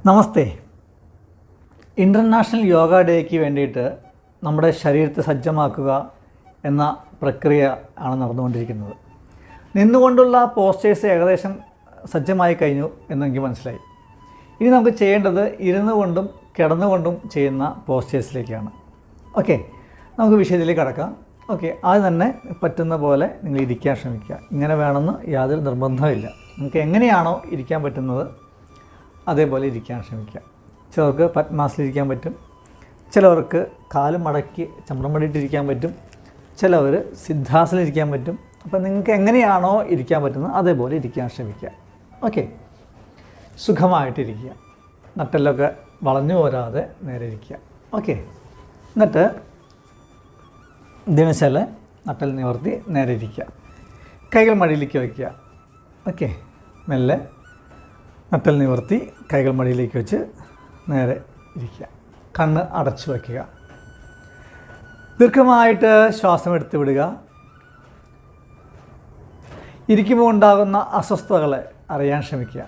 നമസ്തേ. International yoga ഡേക്ക് വേണ്ടിയിട്ട് നമ്മുടെ ശരീരത്തെ സജ്ജമാക്കുക എന്ന പ്രക്രിയ ആണ് നടന്നുകൊണ്ടിരിക്കുന്നത്. നിന്നുകൊണ്ടുള്ള പോസ്റ്റേഴ്സ് ഏകദേശം സജ്ജമായി കഴിഞ്ഞു എന്നെനിക്ക് മനസ്സിലായി. ഇനി നമുക്ക് ചെയ്യേണ്ടത് ഇരുന്നു കൊണ്ടും കിടന്നുകൊണ്ടും ചെയ്യുന്ന പോസ്റ്റേഴ്സിലേക്കാണ്. ഓക്കെ, നമുക്ക് വിഷയത്തിലേക്ക് കടക്കാം. ഓക്കെ, അത് തന്നെ പറ്റുന്ന പോലെ നിങ്ങൾ ഇരിക്കാൻ ശ്രമിക്കുക. ഇങ്ങനെ വേണമെന്ന് യാതൊരു നിർബന്ധമില്ല. നിങ്ങൾക്ക് എങ്ങനെയാണോ ഇരിക്കാൻ പറ്റുന്നത് അതേപോലെ ഇരിക്കാൻ ശ്രമിക്കുക. ചിലർക്ക് പത്മാസനിലിരിക്കാൻ പറ്റും, ചിലവർക്ക് കാല് മടക്കി ചമ്രം മടിയിട്ടിരിക്കാൻ പറ്റും, ചിലവർ സിദ്ധാസനിലിരിക്കാൻ പറ്റും. അപ്പോൾ നിങ്ങൾക്ക് എങ്ങനെയാണോ ഇരിക്കാൻ പറ്റുന്നത് അതേപോലെ ഇരിക്കാൻ ശ്രമിക്കുക. ഓക്കെ, സുഖമായിട്ടിരിക്കുക. നട്ടെല്ലൊക്കെ വളഞ്ഞു പോരാതെ നേരെ ഇരിക്കുക. ഓക്കെ, എന്നിട്ട് ദിനശല നട്ടൽ നിവർത്തി നേരെ ഇരിക്കുക. കൈകൾ മടിയിലേക്ക് വയ്ക്കുക. ഓക്കെ, മെല്ലെ നട്ടൽ നിവർത്തി കൈകൾ മടിയിലേക്ക് വെച്ച് നേരെ ഇരിക്കുക. കണ്ണ് അടച്ചു വയ്ക്കുക. ദീർഘമായിട്ട് ശ്വാസം എടുത്ത് വിടുക. ഇരിക്കുമ്പോൾ ഉണ്ടാകുന്ന അസ്വസ്ഥതകളെ അറിയാൻ ശ്രമിക്കുക.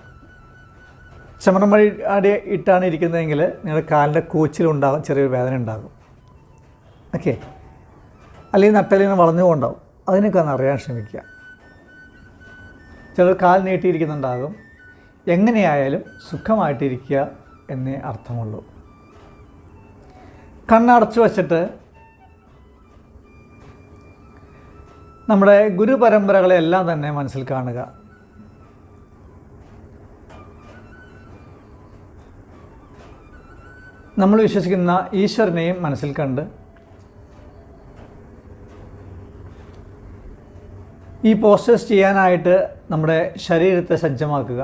ചമരം മടി ഇട്ടാണ് ഇരിക്കുന്നതെങ്കിൽ നിങ്ങളുടെ കാലിൻ്റെ കൂച്ചിലുണ്ടാകും, ചെറിയൊരു വേദന ഉണ്ടാകും. ഓക്കെ, അല്ലെങ്കിൽ നട്ടലിന് വളഞ്ഞു കൊണ്ടാവും. അതിനൊക്കെ ഒന്ന് അറിയാൻ ശ്രമിക്കുക. ചിലർ കാൽ നീട്ടിയിരിക്കുന്നുണ്ടാകും. എങ്ങനെയായാലും സുഖമായിട്ടിരിക്കുക എന്നേ അർത്ഥമുള്ളൂ. കണ്ണടച്ചു വച്ചിട്ട് നമ്മുടെ ഗുരുപരമ്പരകളെല്ലാം തന്നെ മനസ്സിൽ കാണുക. നമ്മൾ വിശ്വസിക്കുന്ന ഈശ്വരനെയും മനസ്സിൽ കണ്ട് ഈ പോസ്റ്റേഴ്സ് ചെയ്യാനായിട്ട് നമ്മുടെ ശരീരത്തെ സജ്ജമാക്കുക.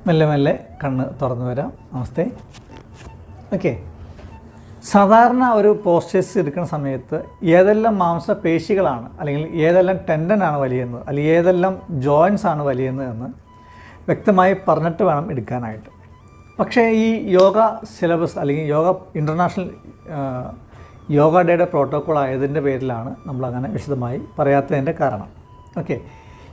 മെല്ലെ മെല്ലെ കണ്ണ് തുറന്നു വരാം. നമസ്തേ. ഓക്കെ, സാധാരണ ഒരു പോസ്റ്റേഴ്സ് എടുക്കുന്ന സമയത്ത് ഏതെല്ലാം മാംസപേശികളാണ് അല്ലെങ്കിൽ ഏതെല്ലാം ടെൻഡനാണ് വലിയുന്നത് അല്ലെങ്കിൽ ഏതെല്ലാം ജോയിൻസ് ആണ് വലിയുന്നത് എന്ന് വ്യക്തമായി പറഞ്ഞിട്ട് വേണം എടുക്കാനായിട്ട്. പക്ഷേ ഈ യോഗ സിലബസ് അല്ലെങ്കിൽ ഇൻ്റർനാഷണൽ യോഗ ഡേയുടെ പ്രോട്ടോക്കോൾ ആയതിൻ്റെ പേരിലാണ് നമ്മളങ്ങനെ വിശദമായി പറയാത്തതിൻ്റെ കാരണം. ഓക്കെ,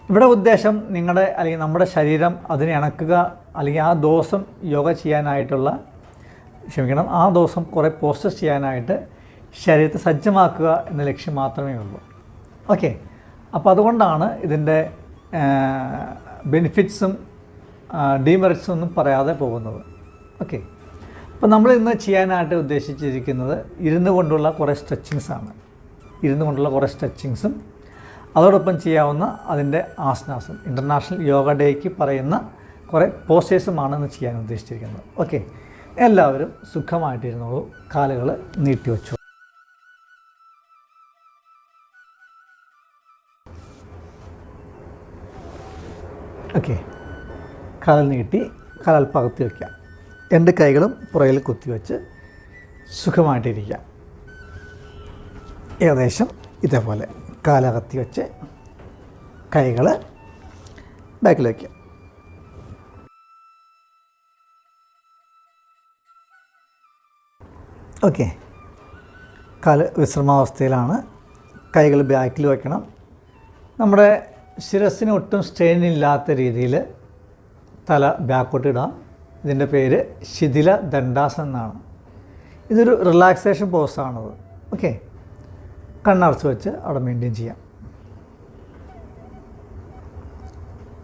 ഇവിടെ ഉദ്ദേശം നിങ്ങളുടെ അല്ലെങ്കിൽ നമ്മുടെ ശരീരം അതിനെ ഇണക്കുക അല്ലെങ്കിൽ ആ ദിവസം യോഗ ചെയ്യാനായിട്ടുള്ള ആ ദിവസം കുറേ പോസ്റ്റേഴ്സ് ചെയ്യാനായിട്ട് ശരീരത്തെ സജ്ജമാക്കുക എന്ന ലക്ഷ്യം മാത്രമേ ഉള്ളൂ. ഓക്കെ, അപ്പോൾ അതുകൊണ്ടാണ് ഇതിൻ്റെ ബെനിഫിറ്റ്സും ഡീമെറിറ്റ്സും ഒന്നും പറയാതെ പോകുന്നത്. ഓക്കെ, അപ്പോൾ നമ്മൾ ഇന്ന് ചെയ്യാനായിട്ട് ഉദ്ദേശിച്ചിരിക്കുന്നത് ഇരുന്നു കൊണ്ടുള്ള കുറേ സ്ട്രെച്ചിങ്സാണ്. അതോടൊപ്പം ചെയ്യാവുന്ന അതിൻ്റെ ആസനാസും ഇൻ്റർനാഷണൽ യോഗ ഡേക്ക് പറയുന്ന കുറേ പോസ്റ്റേഴ്സുമാണ് ഇന്ന് ചെയ്യാൻ ഉദ്ദേശിച്ചിരിക്കുന്നത്. ഓക്കെ, എല്ലാവരും സുഖമായിട്ടിരുന്നോളൂ. കാലുകൾ നീട്ടി വെച്ചു. ഓക്കെ, കാൽ നീട്ടി കാൽ പകർത്തി വയ്ക്കാം. രണ്ട് കൈകളും പുറകിൽ കുത്തിവെച്ച് സുഖമായിട്ടിരിക്കാം. ഏകദേശം ഇതേപോലെ കാലകത്തി വെച്ച് കൈകൾ ബാക്കിൽ വയ്ക്കുക. ഓക്കെ, കാല് വിശ്രമാവസ്ഥയിലാണ്. കൈകൾ ബാക്കിൽ വയ്ക്കണം. നമ്മുടെ ശിരസ്സിന് ഒട്ടും സ്ട്രെയിൻ ഇല്ലാത്ത രീതിയിൽ തല ബാക്കോട്ട് ഇടാം. ഇതിൻ്റെ പേര് ശിഥില ദണ്ഡാസനം എന്നാണ്. ഇതൊരു റിലാക്സേഷൻ പോസാണത്. ഓക്കെ, കണ്ണടച്ച് വെച്ച് അവിടെ മെയിൻറ്റെയിൻ ചെയ്യാം.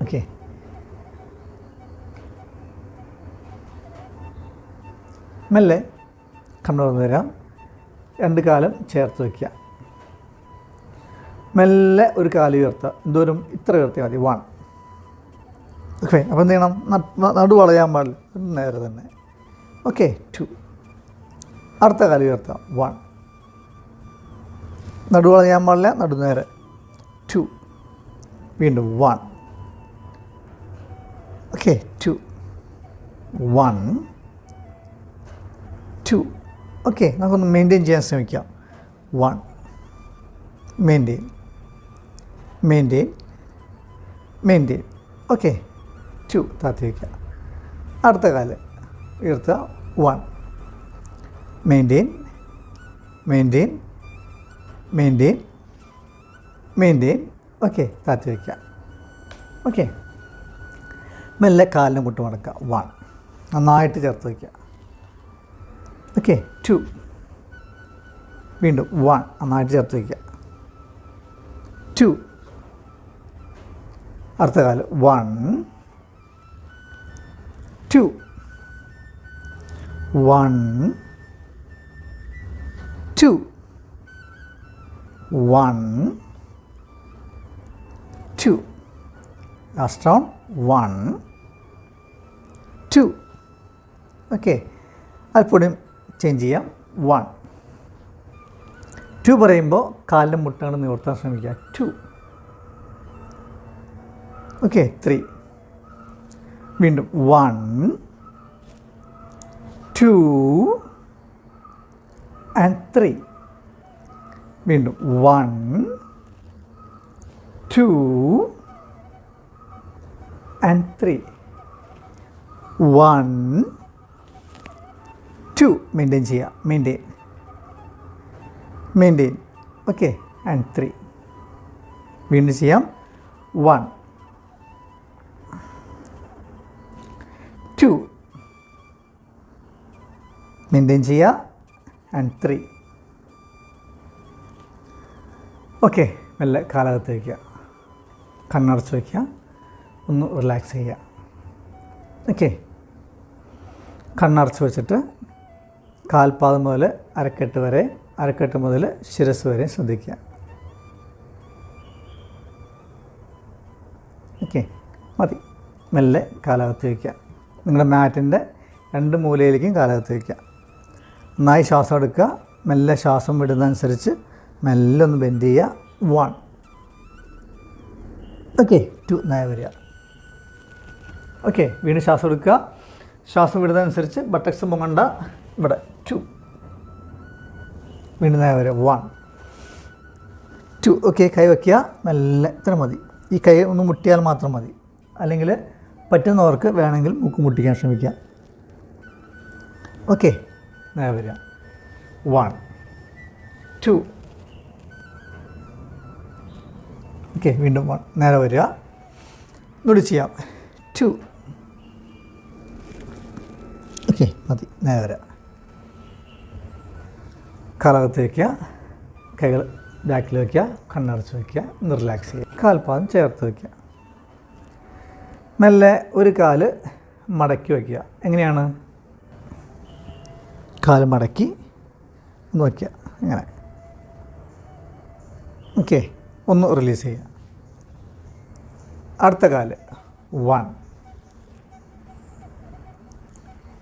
ഓക്കെ, മെല്ലെ കണ്ണ് തുറന്ന് തരാം. രണ്ട് കാലും ചേർത്ത് വയ്ക്കുക. മെല്ലെ ഒരു കാല് ഉയർത്തുക. എന്തോരം ഇത്ര ഉയർത്തിയാൽ മതി. 1. ഓക്കെ, അപ്പോൾ എന്ത് ചെയ്യണം? നടു വളയാൻ പാടില്ല, നേരെ തന്നെ. ഓക്കെ, 2. അടുത്ത കാല് ഉയർത്തുക. 1. നടുവള ചെയ്യാൻ പാടില്ല, നടുനേരെ. 2. വീണ്ടും 1. ഓക്കെ, 2. 1 2. ഓക്കെ, നമുക്കൊന്ന് മെയിൻറ്റെയിൻ ചെയ്യാൻ ശ്രമിക്കാം. 1. മെയിൻറ്റെയിൻ. ഓക്കെ, 2. താത്തി വയ്ക്കുക. അടുത്ത കാല് ഉയർത്തുക. 1. Maintain maintain, maintain, maintain. Okay, താത്തി വയ്ക്കുക. ഓക്കെ, മെല്ലെ കാലിന് മുട്ട് മടക്കുക. 1, നന്നായിട്ട് ചേർത്ത് വയ്ക്കുക. ഓക്കെ, 2, വീണ്ടും 1, നന്നായിട്ട് ചേർത്ത് വയ്ക്കുക. 2, അടുത്ത കാല് 1, 2, 1, 2, 1, 2. Last round 1, 2. ഓക്കെ, അല്പം ചേഞ്ച് ചെയ്യാം. 1, 2 പറയുമ്പോൾ കാലിൻ്റെ മുട്ടകൾ നിവർത്താൻ ശ്രമിക്കുക. 2. ഓക്കെ, 3. വീണ്ടും 1, 2 and 3. വീണ്ടും 1, 2 and 3. 1, 2. മെയിൻറ്റെയിൻ ചെയ്യുക. Maintain, maintain. Okay, and 3. വീണ്ടും ചെയ്യാം. 1, 2. മെയിൻറ്റെയിൻ ചെയ്യുക. ആൻഡ് 3. ഓക്കെ, മെല്ലെ കാലകത്ത് വയ്ക്കുക. കണ്ണടച്ച് വയ്ക്കുക. ഒന്ന് റിലാക്സ് ചെയ്യുക. ഓക്കെ, കണ്ണടച്ച് വെച്ചിട്ട് കാൽപാദം മുതൽ അരക്കെട്ട് വരെ, അരക്കെട്ട് മുതൽ ശിരസ് വരെ ശ്രദ്ധിക്കുക. ഓക്കെ, മതി. മെല്ലെ കാലകത്ത് വയ്ക്കുക. നിങ്ങളുടെ മാറ്റിൻ്റെ 2 മൂലയിലേക്കും കാലകത്ത് വയ്ക്കുക. നന്നായി ശ്വാസം എടുക്കുക. മെല്ലെ ശ്വാസം വിടുന്നതനുസരിച്ച് മെല്ലെ ഒന്ന് ബെൻഡ് ചെയ്യുക. 1. ഓക്കെ, 2. നേരെ വരിക. ഓക്കെ, വീണ്ടും ശ്വാസം എടുക്കുക. ശ്വാസം വിടുന്നതനുസരിച്ച് ബട്ടക്സ് പൊങ്ങണ്ട. ഇവിടെ 2. വീണ്ടും നേരെ വരിക. 1, 2. ഓക്കെ, കൈ വയ്ക്കുക. മെല്ലെ. ഇത്ര മതി. ഈ കൈ ഒന്ന് മുട്ടിയാൽ മാത്രം മതി. അല്ലെങ്കിൽ പറ്റുന്നവർക്ക് വേണമെങ്കിൽ മൂക്ക് മുട്ടിക്കാൻ ശ്രമിക്കുക. ഓക്കെ, നേരെ വരിക. 1, 2. ഓക്കെ, വീണ്ടും 1. നേരെ വരിക. ഇങ്ങോട്ട് ചെയ്യാം. 2. ഓക്കെ, മതി. നേരെ വരിക. കാലകത്ത് വയ്ക്കുക. കൈകൾ ബാക്കിൽ വയ്ക്കുക. കണ്ണടച്ച് വയ്ക്കുക. ഒന്ന് റിലാക്സ് ചെയ്യുക. കാൽപാദം ചേർത്ത് വയ്ക്കുക. മെല്ലെ ഒരു കാല് മടക്കി വയ്ക്കുക. എങ്ങനെയാണ്? കാല് മടക്കി ഒന്ന് വയ്ക്കുക. ഇങ്ങനെ. ഓക്കെ, ഒന്ന് റിലീസ് ചെയ്യുക. അടുത്ത കാല് 1,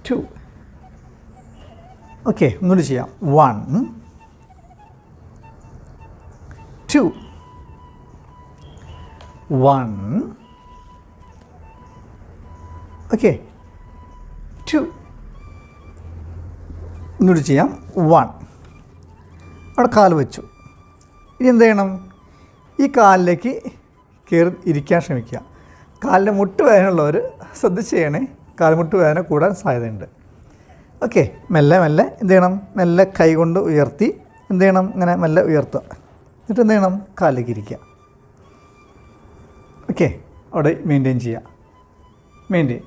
2. ഓക്കെ, ഒന്നുകൂടി ചെയ്യാം. 1, 2, 1. ഓക്കെ, 2. ഒന്നുകൂടി ചെയ്യാം. 1. അവിടെ കാല് വെച്ചു. ഇനി എന്ത് ചെയ്യണം? ഈ കാലിലേക്ക് കയറി ഇരിക്കാൻ ശ്രമിക്കുക. കാലിൻ്റെ മുട്ട് വേദനയുള്ളവർ ശ്രദ്ധിച്ച് ചെയ്യണേ. കാൽമുട്ട് വേദന കൂടാൻ സാധ്യതയുണ്ട്. ഓക്കെ, മെല്ലെ മെല്ലെ എന്ത് ചെയ്യണം? മെല്ലെ കൈ കൊണ്ട് ഉയർത്തി എന്ത് ചെയ്യണം? ഇങ്ങനെ മെല്ലെ ഉയർത്തുക. എന്നിട്ട് എന്ത് ചെയ്യണം? കാലിലേക്ക് ഇരിക്കുക. ഓക്കെ, അവിടെ മെയിൻറ്റെയിൻ ചെയ്യുക. മെയിൻറ്റെയിൻ.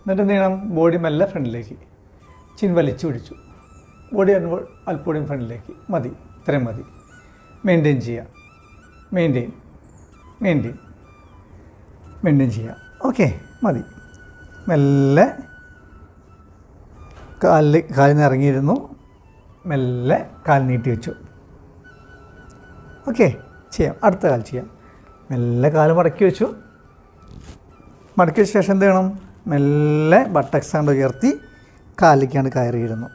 എന്നിട്ട് എന്ത് ചെയ്യണം? ബോഡി മെല്ലെ ഫ്രണ്ടിലേക്ക്. ചിൻ വലിച്ചു പിടിച്ചു. ബോഡി അല്പം ഫ്രണ്ടിലേക്ക്. മതി, ഇത്രയും മതി. മെയിൻറ്റെയിൻ ചെയ്യുക. മെയിൻറ്റെയിൻ, മെയിൻറ്റെയിൻ, മെയിൻറ്റെയിൻ ചെയ്യുക. ഓക്കെ, മതി. മെല്ലെ കാലിൽ നിന്ന് ഇറങ്ങിയിരുന്നു. മെല്ലെ കാൽ നീട്ടി വെച്ചു. ഓക്കെ, ചെയ്യാം. അടുത്ത കാൽ ചെയ്യാം. മെല്ലെ കാല് മടക്കി വെച്ചു. മടക്കിയ ശേഷം എന്ത് ചെയ്യണം? മെല്ലെ ബട്ടക്സ് കൊണ്ട് ഉയർത്തി കാലിലേക്കാണ് കയറിയിരുന്നു.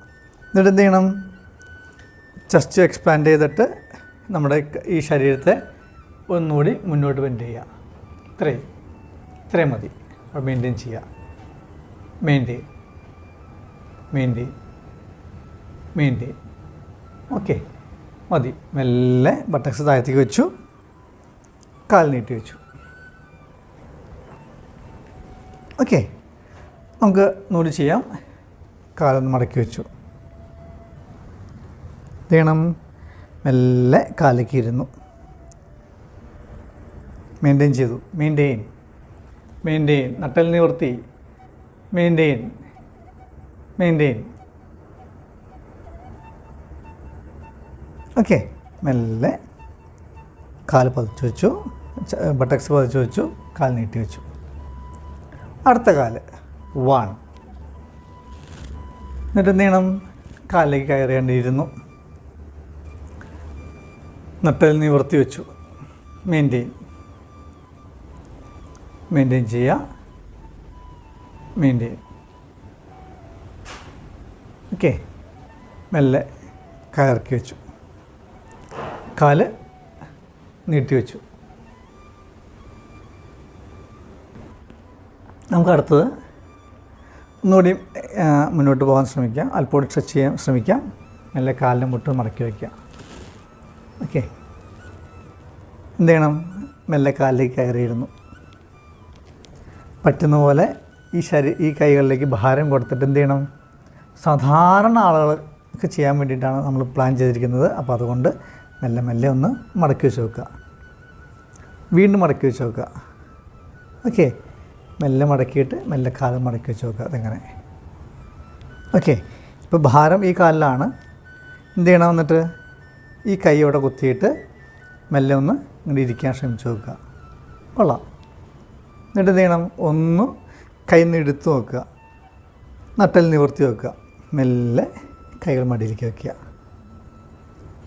എന്നിട്ട് എന്ത് ചെയ്യണം? ചെസ്റ്റ് എക്സ്പാൻഡ് ചെയ്തിട്ട് നമ്മുടെ ഈ ശരീരത്തെ ഒന്നുകൂടി മുന്നോട്ട് ബെൻഡ് ചെയ്യുക. ഇത്രയും മതി. മെയിൻറ്റെയിൻ ചെയ്യുക. Maintain, maintain, maintain. ഓക്കെ, മതി. മെല്ലെ ബട്ടക്സ് താഴത്തേക്ക് വെച്ചു. കാൽ നീട്ടി വെച്ചു. ഓക്കെ, നമുക്ക് നൂല് ചെയ്യാം. കാലൊന്ന് മടക്കി വെച്ചു. ചെയ്യണം, മെല്ലെ കാലിലേക്ക് ഇരുന്നു. മെയിൻറ്റെയിൻ ചെയ്തു. മെയിൻറ്റെയിൻ നട്ടൽ നിവർത്തി. മെയിൻറ്റെയിൻ. ഓക്കെ. മെല്ലെ കാല് പതിച്ചു വെച്ചു, ബട്ടക്സ് പതിച്ചു വെച്ചു, കാൽ നീട്ടി വെച്ചു. അടുത്ത കാല് 1. എന്നിട്ട് എന്ത് ചെയ്യണം, കാലിലേക്ക് കയറേണ്ടിയിരുന്നു. നട്ടൽ നിവർത്തി വെച്ചു. മെയിൻറ്റെയിൻ ചെയ്യുക. ഓക്കെ. മെല്ലെ കയർക്കി വെച്ചു, കാല് നീട്ടി വെച്ചു. നമുക്ക് അടുത്തത് ഒന്നുകൂടി മുന്നോട്ട് പോകാൻ ശ്രമിക്കാം. അല്പം സ്ട്രെച്ച് ചെയ്യാൻ ശ്രമിക്കാം. മെല്ലെ കാലിൻ്റെ മുട്ട് മടക്കി വയ്ക്കാം. ഓക്കെ. എന്ത് ചെയ്യണം, മെല്ലെ കാലിലേക്ക് കയറിയിരുന്നു. പറ്റുന്ന പോലെ ഈ കൈകളിലേക്ക് ഭാരം കൊടുത്തിട്ട് എന്ത് ചെയ്യണം, സാധാരണ ആളുകൾക്ക് ചെയ്യാൻ വേണ്ടിയിട്ടാണ് നമ്മൾ പ്ലാൻ ചെയ്തിരിക്കുന്നത്. അപ്പോൾ അതുകൊണ്ട് മെല്ലെ ഒന്ന് മടക്കി വെച്ച് നോക്കുക. വീണ്ടും മടക്കി വെച്ച് നോക്കുക. ഓക്കെ. മെല്ലെ മടക്കിയിട്ട് മെല്ലെ കാല് മടക്കി വെച്ച് നോക്കുക. അതെങ്ങനെ. ഓക്കെ. ഇപ്പോൾ ഭാരം ഈ കാലിലാണ്. എന്ത് ചെയ്യണം, എന്നിട്ട് ഈ കൈ ഇവിടെ കുത്തിയിട്ട് മെല്ലെ ഒന്ന് ഇങ്ങനെ ഇരിക്കാൻ ശ്രമിച്ച് നോക്കുക. കൊള്ളാം. എന്നിട്ട് എന്ത് ചെയ്യണം, ഒന്ന് കൈ നിന്ന് എടുത്ത് നോക്കുക. നട്ടൽ നിവർത്തി വെക്കുക. മെല്ലെ കൈകൾ മടിയിലേക്ക് വയ്ക്കുക.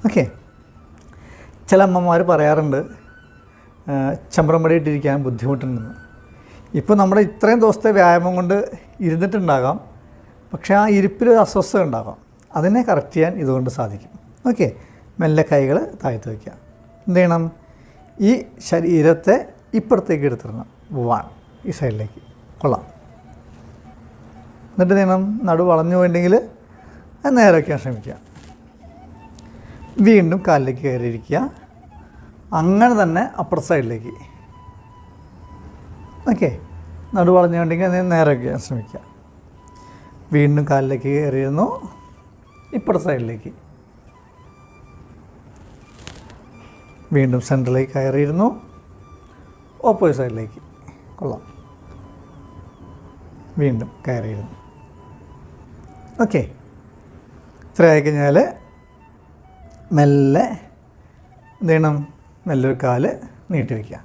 ഓക്കെ. ചില അമ്മമാർ പറയാറുണ്ട് ചമ്പ്രം പടിയിട്ടിരിക്കാൻ ബുദ്ധിമുട്ടുണ്ടെന്ന്. ഇപ്പോൾ നമ്മുടെ ഇത്രയും ദിവസത്തെ വ്യായാമം കൊണ്ട് ഇരുന്നിട്ടുണ്ടാകാം, പക്ഷേ ആ ഇരിപ്പിൽ അസ്വസ്ഥത ഉണ്ടാകാം. അതിനെ കറക്റ്റ് ചെയ്യാൻ ഇതുകൊണ്ട് സാധിക്കും. ഓക്കെ. മെല്ലെ കൈകൾ താഴ്ത്തി വയ്ക്കുക. എന്ത് ചെയ്യണം, ഈ ശരീരത്തെ ഇപ്പുറത്തേക്ക് എടുത്തിടണം. 1 ഈ സൈഡിലേക്ക്. കൊള്ളാം. എന്നിട്ട് ചെയ്യണം, നടു വളഞ്ഞു പോയിട്ടുണ്ടെങ്കിൽ അത് നേരെ വയ്ക്കാൻ ശ്രമിക്കുക. വീണ്ടും കാലിലേക്ക് കയറിയിരിക്കുക. അങ്ങനെ തന്നെ അപ്പുറ സൈഡിലേക്ക്. ഓക്കെ. നടു വളഞ്ഞുകൊണ്ടെങ്കിൽ അത് നേരെ വയ്ക്കാൻ ശ്രമിക്കുക. വീണ്ടും കാലിലേക്ക് കയറിയിരുന്നു. ഇപ്പുറ സൈഡിലേക്ക്. വീണ്ടും സെൻറ്ററിലേക്ക് കയറിയിരുന്നു. ഓപ്പോസിറ്റ് സൈഡിലേക്ക്. കൊള്ളാം. വീണ്ടും കയറിയിരുന്നു. ഓക്കെ. ഇത്ര ആയിക്കഴിഞ്ഞാൽ മെല്ലെ എന്ത് ചെയ്യണം, മെല്ലെ ഒരു കാല് നീട്ടി വയ്ക്കുക.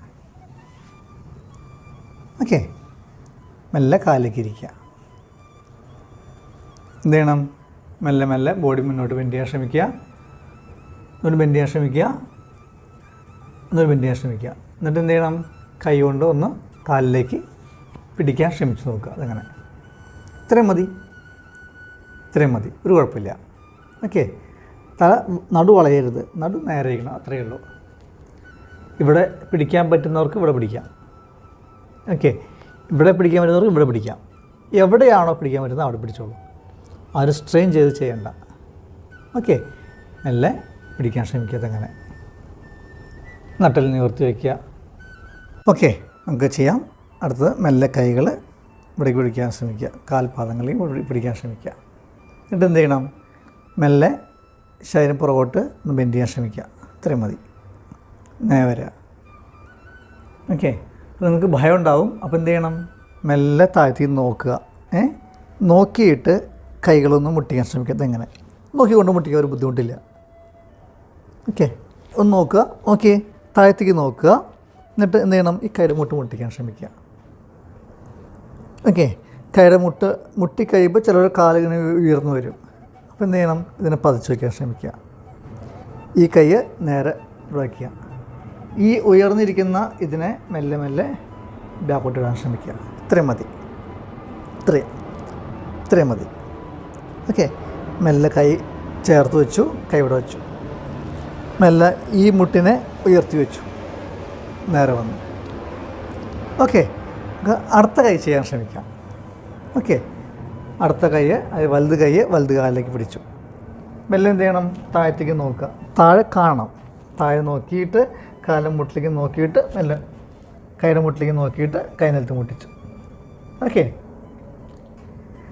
ഓക്കെ. മെല്ലെ കാലിലേക്ക് ഇരിക്കുക. എന്ത് ചെയ്യണം, മെല്ലെ ബോഡി മുന്നോട്ട് ബെൻഡ് ചെയ്യാൻ ശ്രമിക്കുക. എന്നിട്ട് ബെൻഡ് ചെയ്യാൻ ശ്രമിക്കുക. എന്നിട്ട് എന്ത് ചെയ്യണം, കൈ കൊണ്ട് ഒന്ന് കാലിലേക്ക് പിടിക്കാൻ ശ്രമിച്ച് നോക്കുക. അതങ്ങനെ. ഇത്രയും മതി. ഒരു കുഴപ്പമില്ല. ഓക്കെ. നടു വളയരുത്. നടു നേരെ ഇരിക്കണം. അത്രയേ ഉള്ളൂ. ഇവിടെ പിടിക്കാൻ പറ്റുന്നവർക്ക് ഇവിടെ പിടിക്കാം. ഓക്കെ. ഇവിടെ പിടിക്കാൻ പറ്റുന്നവർക്ക് ഇവിടെ പിടിക്കാം. എവിടെയാണോ പിടിക്കാൻ പറ്റുന്നത് അവിടെ പിടിച്ചോളൂ. ആരും സ്ട്രെയിൻ ചെയ്ത് ചെയ്യണ്ട. ഓക്കെ. മെല്ലെ പിടിക്കാൻ ശ്രമിക്കുക. അങ്ങനെ നട്ടൽ നിവർത്തി വയ്ക്കുക. ഓക്കെ. നമുക്ക് ചെയ്യാം. അടുത്തത് മെല്ലെ കൈകൾ ഇവിടേക്ക് പിടിക്കാൻ ശ്രമിക്കുക. കാൽപാദങ്ങളിൽ പിടിക്കാൻ ശ്രമിക്കുക. എന്നിട്ട് എന്ത് ചെയ്യണം, മെല്ലെ ശരീരം പുറകോട്ട് ഒന്ന് ബെൻഡ് ചെയ്യാൻ ശ്രമിക്കുക. ഇത്രയും മതി. നേരെ. ഓക്കെ. നിങ്ങൾക്ക് ഭയം ഉണ്ടാവും. അപ്പോൾ എന്ത് ചെയ്യണം, മെല്ലെ താഴ്ത്തി നോക്കുക. നോക്കിയിട്ട് കൈകളൊന്ന് മുട്ടിക്കാൻ ശ്രമിക്കുക. അതെങ്ങനെ നോക്കിക്കൊണ്ട് മുട്ടിക്കാൻ ഒരു ബുദ്ധിമുട്ടില്ല. ഓക്കെ. ഒന്ന് നോക്കുക. ഓക്കെ. താഴത്തേക്ക് നോക്കുക. എന്നിട്ട് എന്ത് ചെയ്യണം, ഈ കൈയുടെ മുട്ടിക്കാൻ ശ്രമിക്കുക. ഓക്കെ. കൈയുടെ മുട്ടിക്കഴിയുമ്പോൾ ചിലർ കാലിങ്ങനെ ഉയർന്നു വരും. അപ്പോൾ എന്ത് ചെയ്യണം, ഇതിനെ പതിച്ച് വയ്ക്കാൻ ശ്രമിക്കുക. ഈ കൈ നേരെ വയ്ക്കുക. ഈ ഉയർന്നിരിക്കുന്ന ഇതിനെ മെല്ലെ ബാക്കോട്ട് ഇടാൻ ശ്രമിക്കുക. ഇത്രയും മതി. ഓക്കെ. മെല്ലെ കൈ ചേർത്ത് വെച്ചു. കൈ ഇവിടെ വെച്ചു. മെല്ലെ ഈ മുട്ടിനെ ഉയർത്തി വെച്ചു. നേരെ വന്നു. ഓക്കെ. അടുത്ത കൈ ചെയ്യാൻ ശ്രമിക്കാം. ഓക്കെ. അടുത്ത കൈ, അത് വലത് കാലിലേക്ക് പിടിച്ചു. മെല്ലെ എന്ത് ചെയ്യണം, താഴത്തേക്ക് നോക്കുക. താഴെ കാണണം. താഴെ നോക്കിയിട്ട് കാലം മുട്ടിലേക്ക് നോക്കിയിട്ട് മെല്ലെ കൈയുടെ മുട്ടിലേക്ക് നോക്കിയിട്ട് കൈ നിലത്ത് മുട്ടിച്ചു. ഓക്കെ.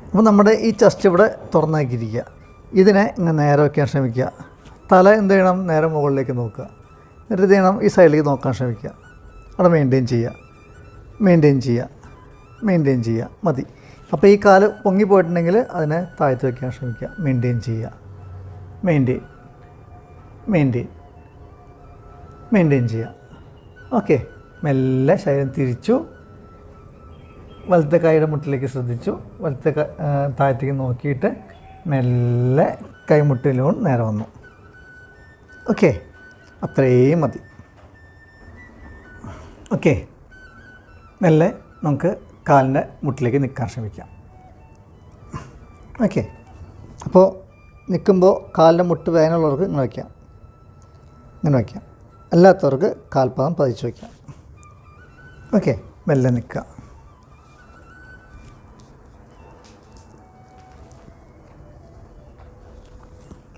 അപ്പോൾ നമ്മുടെ ഈ ചെസ്റ്റ് ഇവിടെ തുറന്നാക്കിയിരിക്കുക. ഇതിനെ ഇങ്ങനെ നേരെ വയ്ക്കാൻ ശ്രമിക്കുക. തല എന്ത് ചെയ്യണം, നേരെ മുകളിലേക്ക് നോക്കുക. എന്നിട്ട് എന്ത് ചെയ്യണം, ഈ സൈഡിലേക്ക് നോക്കാൻ ശ്രമിക്കുക. അവിടെ മെയിൻറ്റെയിൻ ചെയ്യുക, മെയിൻറ്റെയിൻ ചെയ്യുക, മെയിൻറ്റെയിൻ ചെയ്യുക. മതി. അപ്പോൾ ഈ കാല് പൊങ്ങിപ്പോയിട്ടുണ്ടെങ്കിൽ അതിനെ താഴ്ത്തി വയ്ക്കാൻ ശ്രമിക്കുക. മെയിൻറ്റെയിൻ ചെയ്യുക, മെയിൻറ്റെയിൻ, മെയിൻറ്റെയിൻ, മെയിൻറ്റെയിൻ ചെയ്യുക. ഓക്കെ. മെല്ലെ ശരീരം തിരിച്ചു, വലത്തെ കൈയുടെ മുട്ടിലേക്ക് ശ്രദ്ധിച്ചു, വലത്തെ താഴത്തേക്ക് നോക്കിയിട്ട് മെല്ലെ കൈമുട്ടിലോട്ട് നേരെ വന്നു. ഓക്കെ, അത്രയും മതി. ഓക്കെ, മെല്ലെ നമുക്ക് കാലിൻ്റെ മുട്ടിലേക്ക് നിൽക്കാൻ ശ്രമിക്കാം. ഓക്കെ, അപ്പോൾ നിൽക്കുമ്പോൾ കാലിൻ്റെ മുട്ട് വേദനയുള്ളവർക്ക് ഇങ്ങനെ വയ്ക്കാം, ഇങ്ങനെ വയ്ക്കാം. അല്ലാത്തവർക്ക് കാൽപാദം പതിച്ച് വയ്ക്കാം. ഓക്കെ, മെല്ലെ നിൽക്കുക.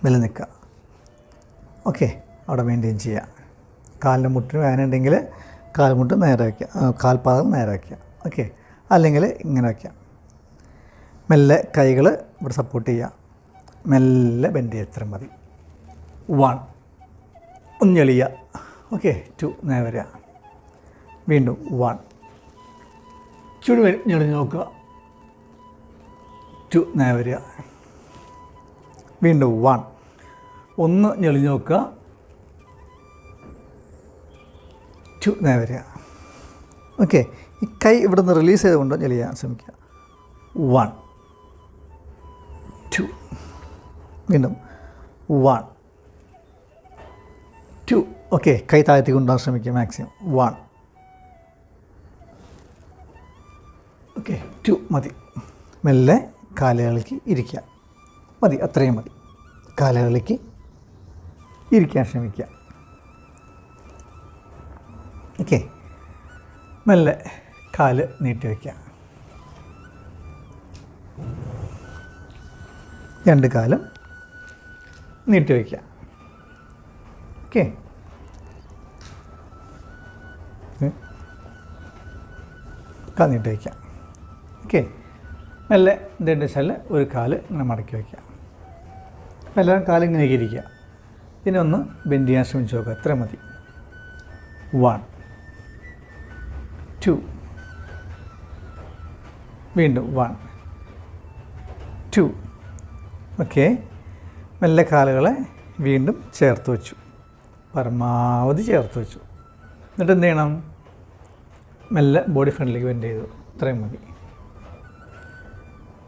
മെല്ലെ നിൽക്കുക. ഓക്കെ, അവിടെ മെയിൻറ്റെയിൻ ചെയ്യുക. കാലിൻ്റെ മുട്ടിന് വേദന ഉണ്ടെങ്കിൽ കാൽമുട്ട് നേരെ വയ്ക്കുക, കാൽപാദം നേരെ വയ്ക്കുക. ഓക്കെ, അല്ലെങ്കിൽ ഇങ്ങനെ വയ്ക്കാം. മെല്ലെ കൈകൾ ഇവിടെ സപ്പോർട്ട് ചെയ്യുക. മെല്ലെ ബെൻഡ് ചെയ്യുക. ഇത്ര മതി. 1 ഒന്ന് ഞെളിയുക. ഓക്കെ, 2 നേരെ വരിക. വീണ്ടും 1 ചുടി ഞെളിഞ്ഞ് നോക്കുക. 2 നേരെ വരിക. വീണ്ടും 1 ഒന്ന് ഞെളിഞ്ഞ് നോക്കുക. 2 നേരെ വരിക. ഓക്കെ, ഈ കൈ ഇവിടെ നിന്ന് റിലീസ് ചെയ്തുകൊണ്ട് ഞെളിയാൻ ശ്രമിക്കുക. 1 2 വീണ്ടും 1 2. ഓക്കെ, കൈ താഴ്ത്തി കൊണ്ടുപോകാൻ ശ്രമിക്കുക മാക്സിമം. 1 ഓക്കെ 2 മതി. മെല്ലെ കാലുകളിലേക്ക് ഇരിക്കുക. മതി, അത്രയും മതി. കാലുകളിലേക്ക് ഇരിക്കാൻ ശ്രമിക്കുക. ഓക്കെ, മെല്ലെ കാല് നീട്ടി വയ്ക്കുക. 2 കാലും നീട്ടി വയ്ക്കുക. ഓക്കെ, കാൽ നീട്ടി വയ്ക്കുക. ഓക്കെ, മെല്ലെ എന്തെന്ന് വെച്ചാൽ ഒരു കാല് ഇങ്ങനെ മടക്കി വയ്ക്കുക. എല്ലാവരും കാലിങ്ങനെ ഇരിക്കുക. ഇതിനൊന്ന് ബെൻഡ് ചെയ്യാൻ ശ്രമിച്ച് നോക്കുക. എത്ര മതി. 1 2 വീണ്ടും 1 2. ഓക്കെ, മെല്ലെ കാലുകളെ വീണ്ടും ചേർത്ത് വെച്ചു, പരമാവധി ചേർത്ത് വെച്ചു. എന്നിട്ട് എന്ത് ചെയ്യണം, മെല്ലെ ബോഡി ഫ്രണ്ടിലേക്ക് ബെൻഡ് ചെയ്തു. ഇത്രയും മതി.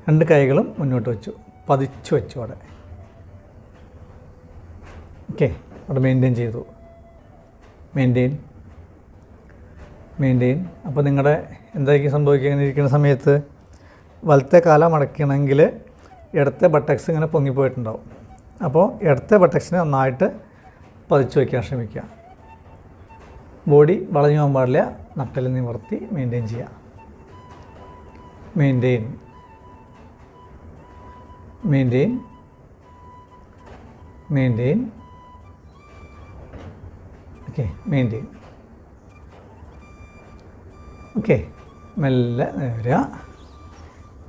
2 കൈകളും മുന്നോട്ട് വെച്ചു, പതിച്ചു വെച്ചു അവിടെ. ഓക്കെ, അവിടെ മെയിൻറ്റെയിൻ ചെയ്തു. Maintain, maintain. അപ്പോൾ നിങ്ങളുടെ എന്തായിരിക്കും സംഭവിക്കുക, ഇങ്ങനെ ഇരിക്കുന്ന സമയത്ത് വലത്തെ കാല മടക്കണമെങ്കിൽ ഇടത്തെ ബട്ടക്സ് ഇങ്ങനെ പൊങ്ങിപ്പോയിട്ടുണ്ടാവും. അപ്പോൾ ഇടത്തെ ബട്ടക്സിനെ നന്നായിട്ട് പതിച്ചു വയ്ക്കാൻ ശ്രമിക്കുക. ബോഡി വളഞ്ഞു പോകാൻ പാടില്ല. നട്ടൽ നിവർത്തി മെയിൻറ്റെയിൻ ചെയ്യുക. Maintain, maintain, maintain. Okay, maintain. Okay, മെല്ലെ വരിക.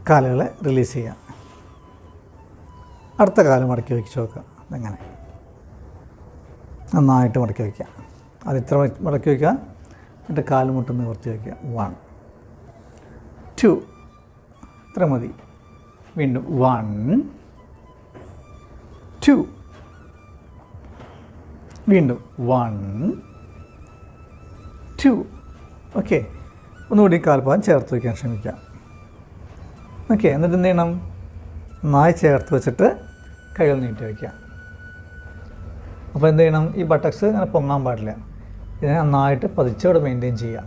കാലുകളെ റിലീസ് ചെയ്യുക. അടുത്ത കാലം മടക്കി വയ്ച്ച് നോക്കുക. അങ്ങനെ നന്നായിട്ട് മടക്കി വയ്ക്കുക. അത് ഇത്ര മടക്കി വയ്ക്കുക. എന്നിട്ട് കാലുമുട്ട് നിവർത്തി വയ്ക്കുക. 1 2 ഇത്ര മതി. വീണ്ടും 1 2 വീണ്ടും 1 2. ഓക്കെ, ഒന്നുകൂടി കാൽപാദം ചേർത്ത് വയ്ക്കാൻ ശ്രമിക്കുക. ഓക്കെ, എന്നിട്ട് എന്ത് ചെയ്യണം, നന്നായി ചേർത്ത് വെച്ചിട്ട് കൈകൾ നീട്ടി വയ്ക്കുക. അപ്പോൾ എന്ത് ചെയ്യണം, ഈ ബട്ടക്സ് അങ്ങനെ പൊങ്ങാൻ പാടില്ല. ഇതിനെ നന്നായിട്ട് പതിച്ചോടെ മെയിൻറ്റെയിൻ ചെയ്യുക.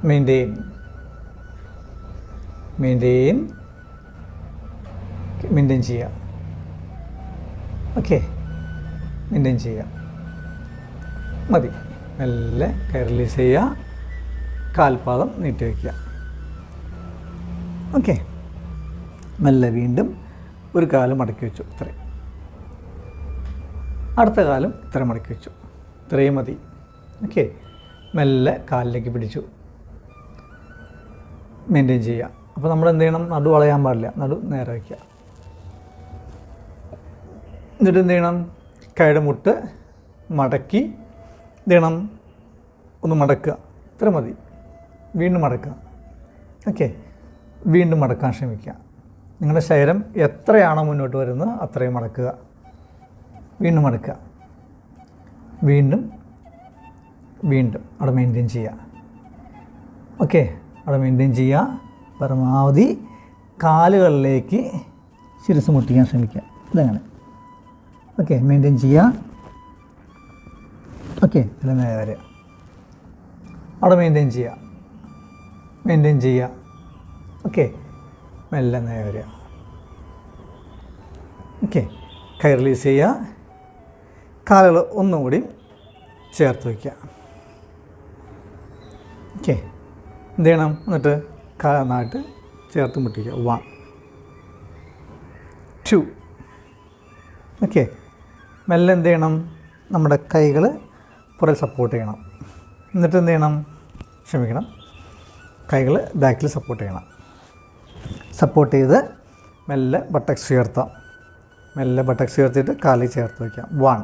മെയിൻറ്റെയിൻ, മെയിൻറ്റെയിൻ, മെയിൻറ്റെയിൻ ചെയ്യുക. ഓക്കെ, മെയിൻറ്റെയിൻ ചെയ്യുക. മതി. മെല്ലെ കൈ റിലീസ് ചെയ്യുക. കാൽപാദം നീട്ടി വയ്ക്കുക. ഓക്കെ, മെല്ലെ വീണ്ടും ഒരു കാലം മടക്കി വെച്ചു. ഇത്രയും. അടുത്ത കാലം ഇത്ര മടക്കി വെച്ചു. ഇത്രയും മതി. ഓക്കെ, മെല്ലെ കാലിലേക്ക് പിടിച്ചു. മെയിൻറ്റെയിൻ ചെയ്യുക. അപ്പോൾ നമ്മൾ എന്ത് ചെയ്യണം, നടു വളയാൻ പാടില്ല. നടു നേരെ വയ്ക്കുക. എന്നിട്ട് എന്ത് ചെയ്യണം, കൈയുടെ മുട്ട് മടക്കി എന്ത് ചെയ്യണം, ഒന്ന് മടക്കുക. ഇത്ര മതി. വീണ്ടും മടക്കുക. ഓക്കെ, വീണ്ടും മടക്കാൻ ശ്രമിക്കുക. നിങ്ങളുടെ ശരീരം എത്രയാണോ മുന്നോട്ട് വരുന്നത് അത്രയും മടക്കുക. വീണ്ടും മടക്കുക. വീണ്ടും വീണ്ടും അവിടെ മെയിൻറ്റെയിൻ ചെയ്യുക. ഓക്കെ, അവിടെ മെയിൻറ്റെയിൻ ചെയ്യുക. പരമാവധി കാലുകളിലേക്ക് ശിരസ് മുട്ടിക്കാൻ ശ്രമിക്കുക. ഇതങ്ങനെ. ഓക്കെ, മെയിൻറ്റെയിൻ ചെയ്യുക. ഓക്കെ, എല്ലാം നേരെ വരിക. അവിടെ മെയിൻറ്റെയിൻ ചെയ്യുക. മെയിൻറ്റെയിൻ ചെയ്യുക. ഓക്കെ, മെല്ലെ നേരെ വരിക. ഓക്കെ, കൈ റിലീസ് ചെയ്യുക. കാലുകൾ ഒന്നും കൂടി ചേർത്ത് വയ്ക്കുക. ഓക്കെ, എന്ത് ചെയ്യണം, എന്നിട്ട് കാല് നന്നായിട്ട് ചേർത്ത് മുട്ടിക്കുക. 1 2. ഓക്കെ, മെല്ലെ എന്ത് ചെയ്യണം, നമ്മുടെ കൈകൾ പുറകിൽ സപ്പോർട്ട് ചെയ്യണം. എന്നിട്ട് എന്ത് ചെയ്യണം, ക്ഷമിക്കണം, കൈകൾ ബാക്കിൽ സപ്പോർട്ട് ചെയ്യണം. സപ്പോർട്ട് ചെയ്ത് മെല്ലെ ബട്ടക്സ് ഉയർത്താം. മെല്ലെ ബട്ടക്സ് ഉയർത്തിയിട്ട് കാലിൽ ചേർത്ത് വയ്ക്കാം. 1.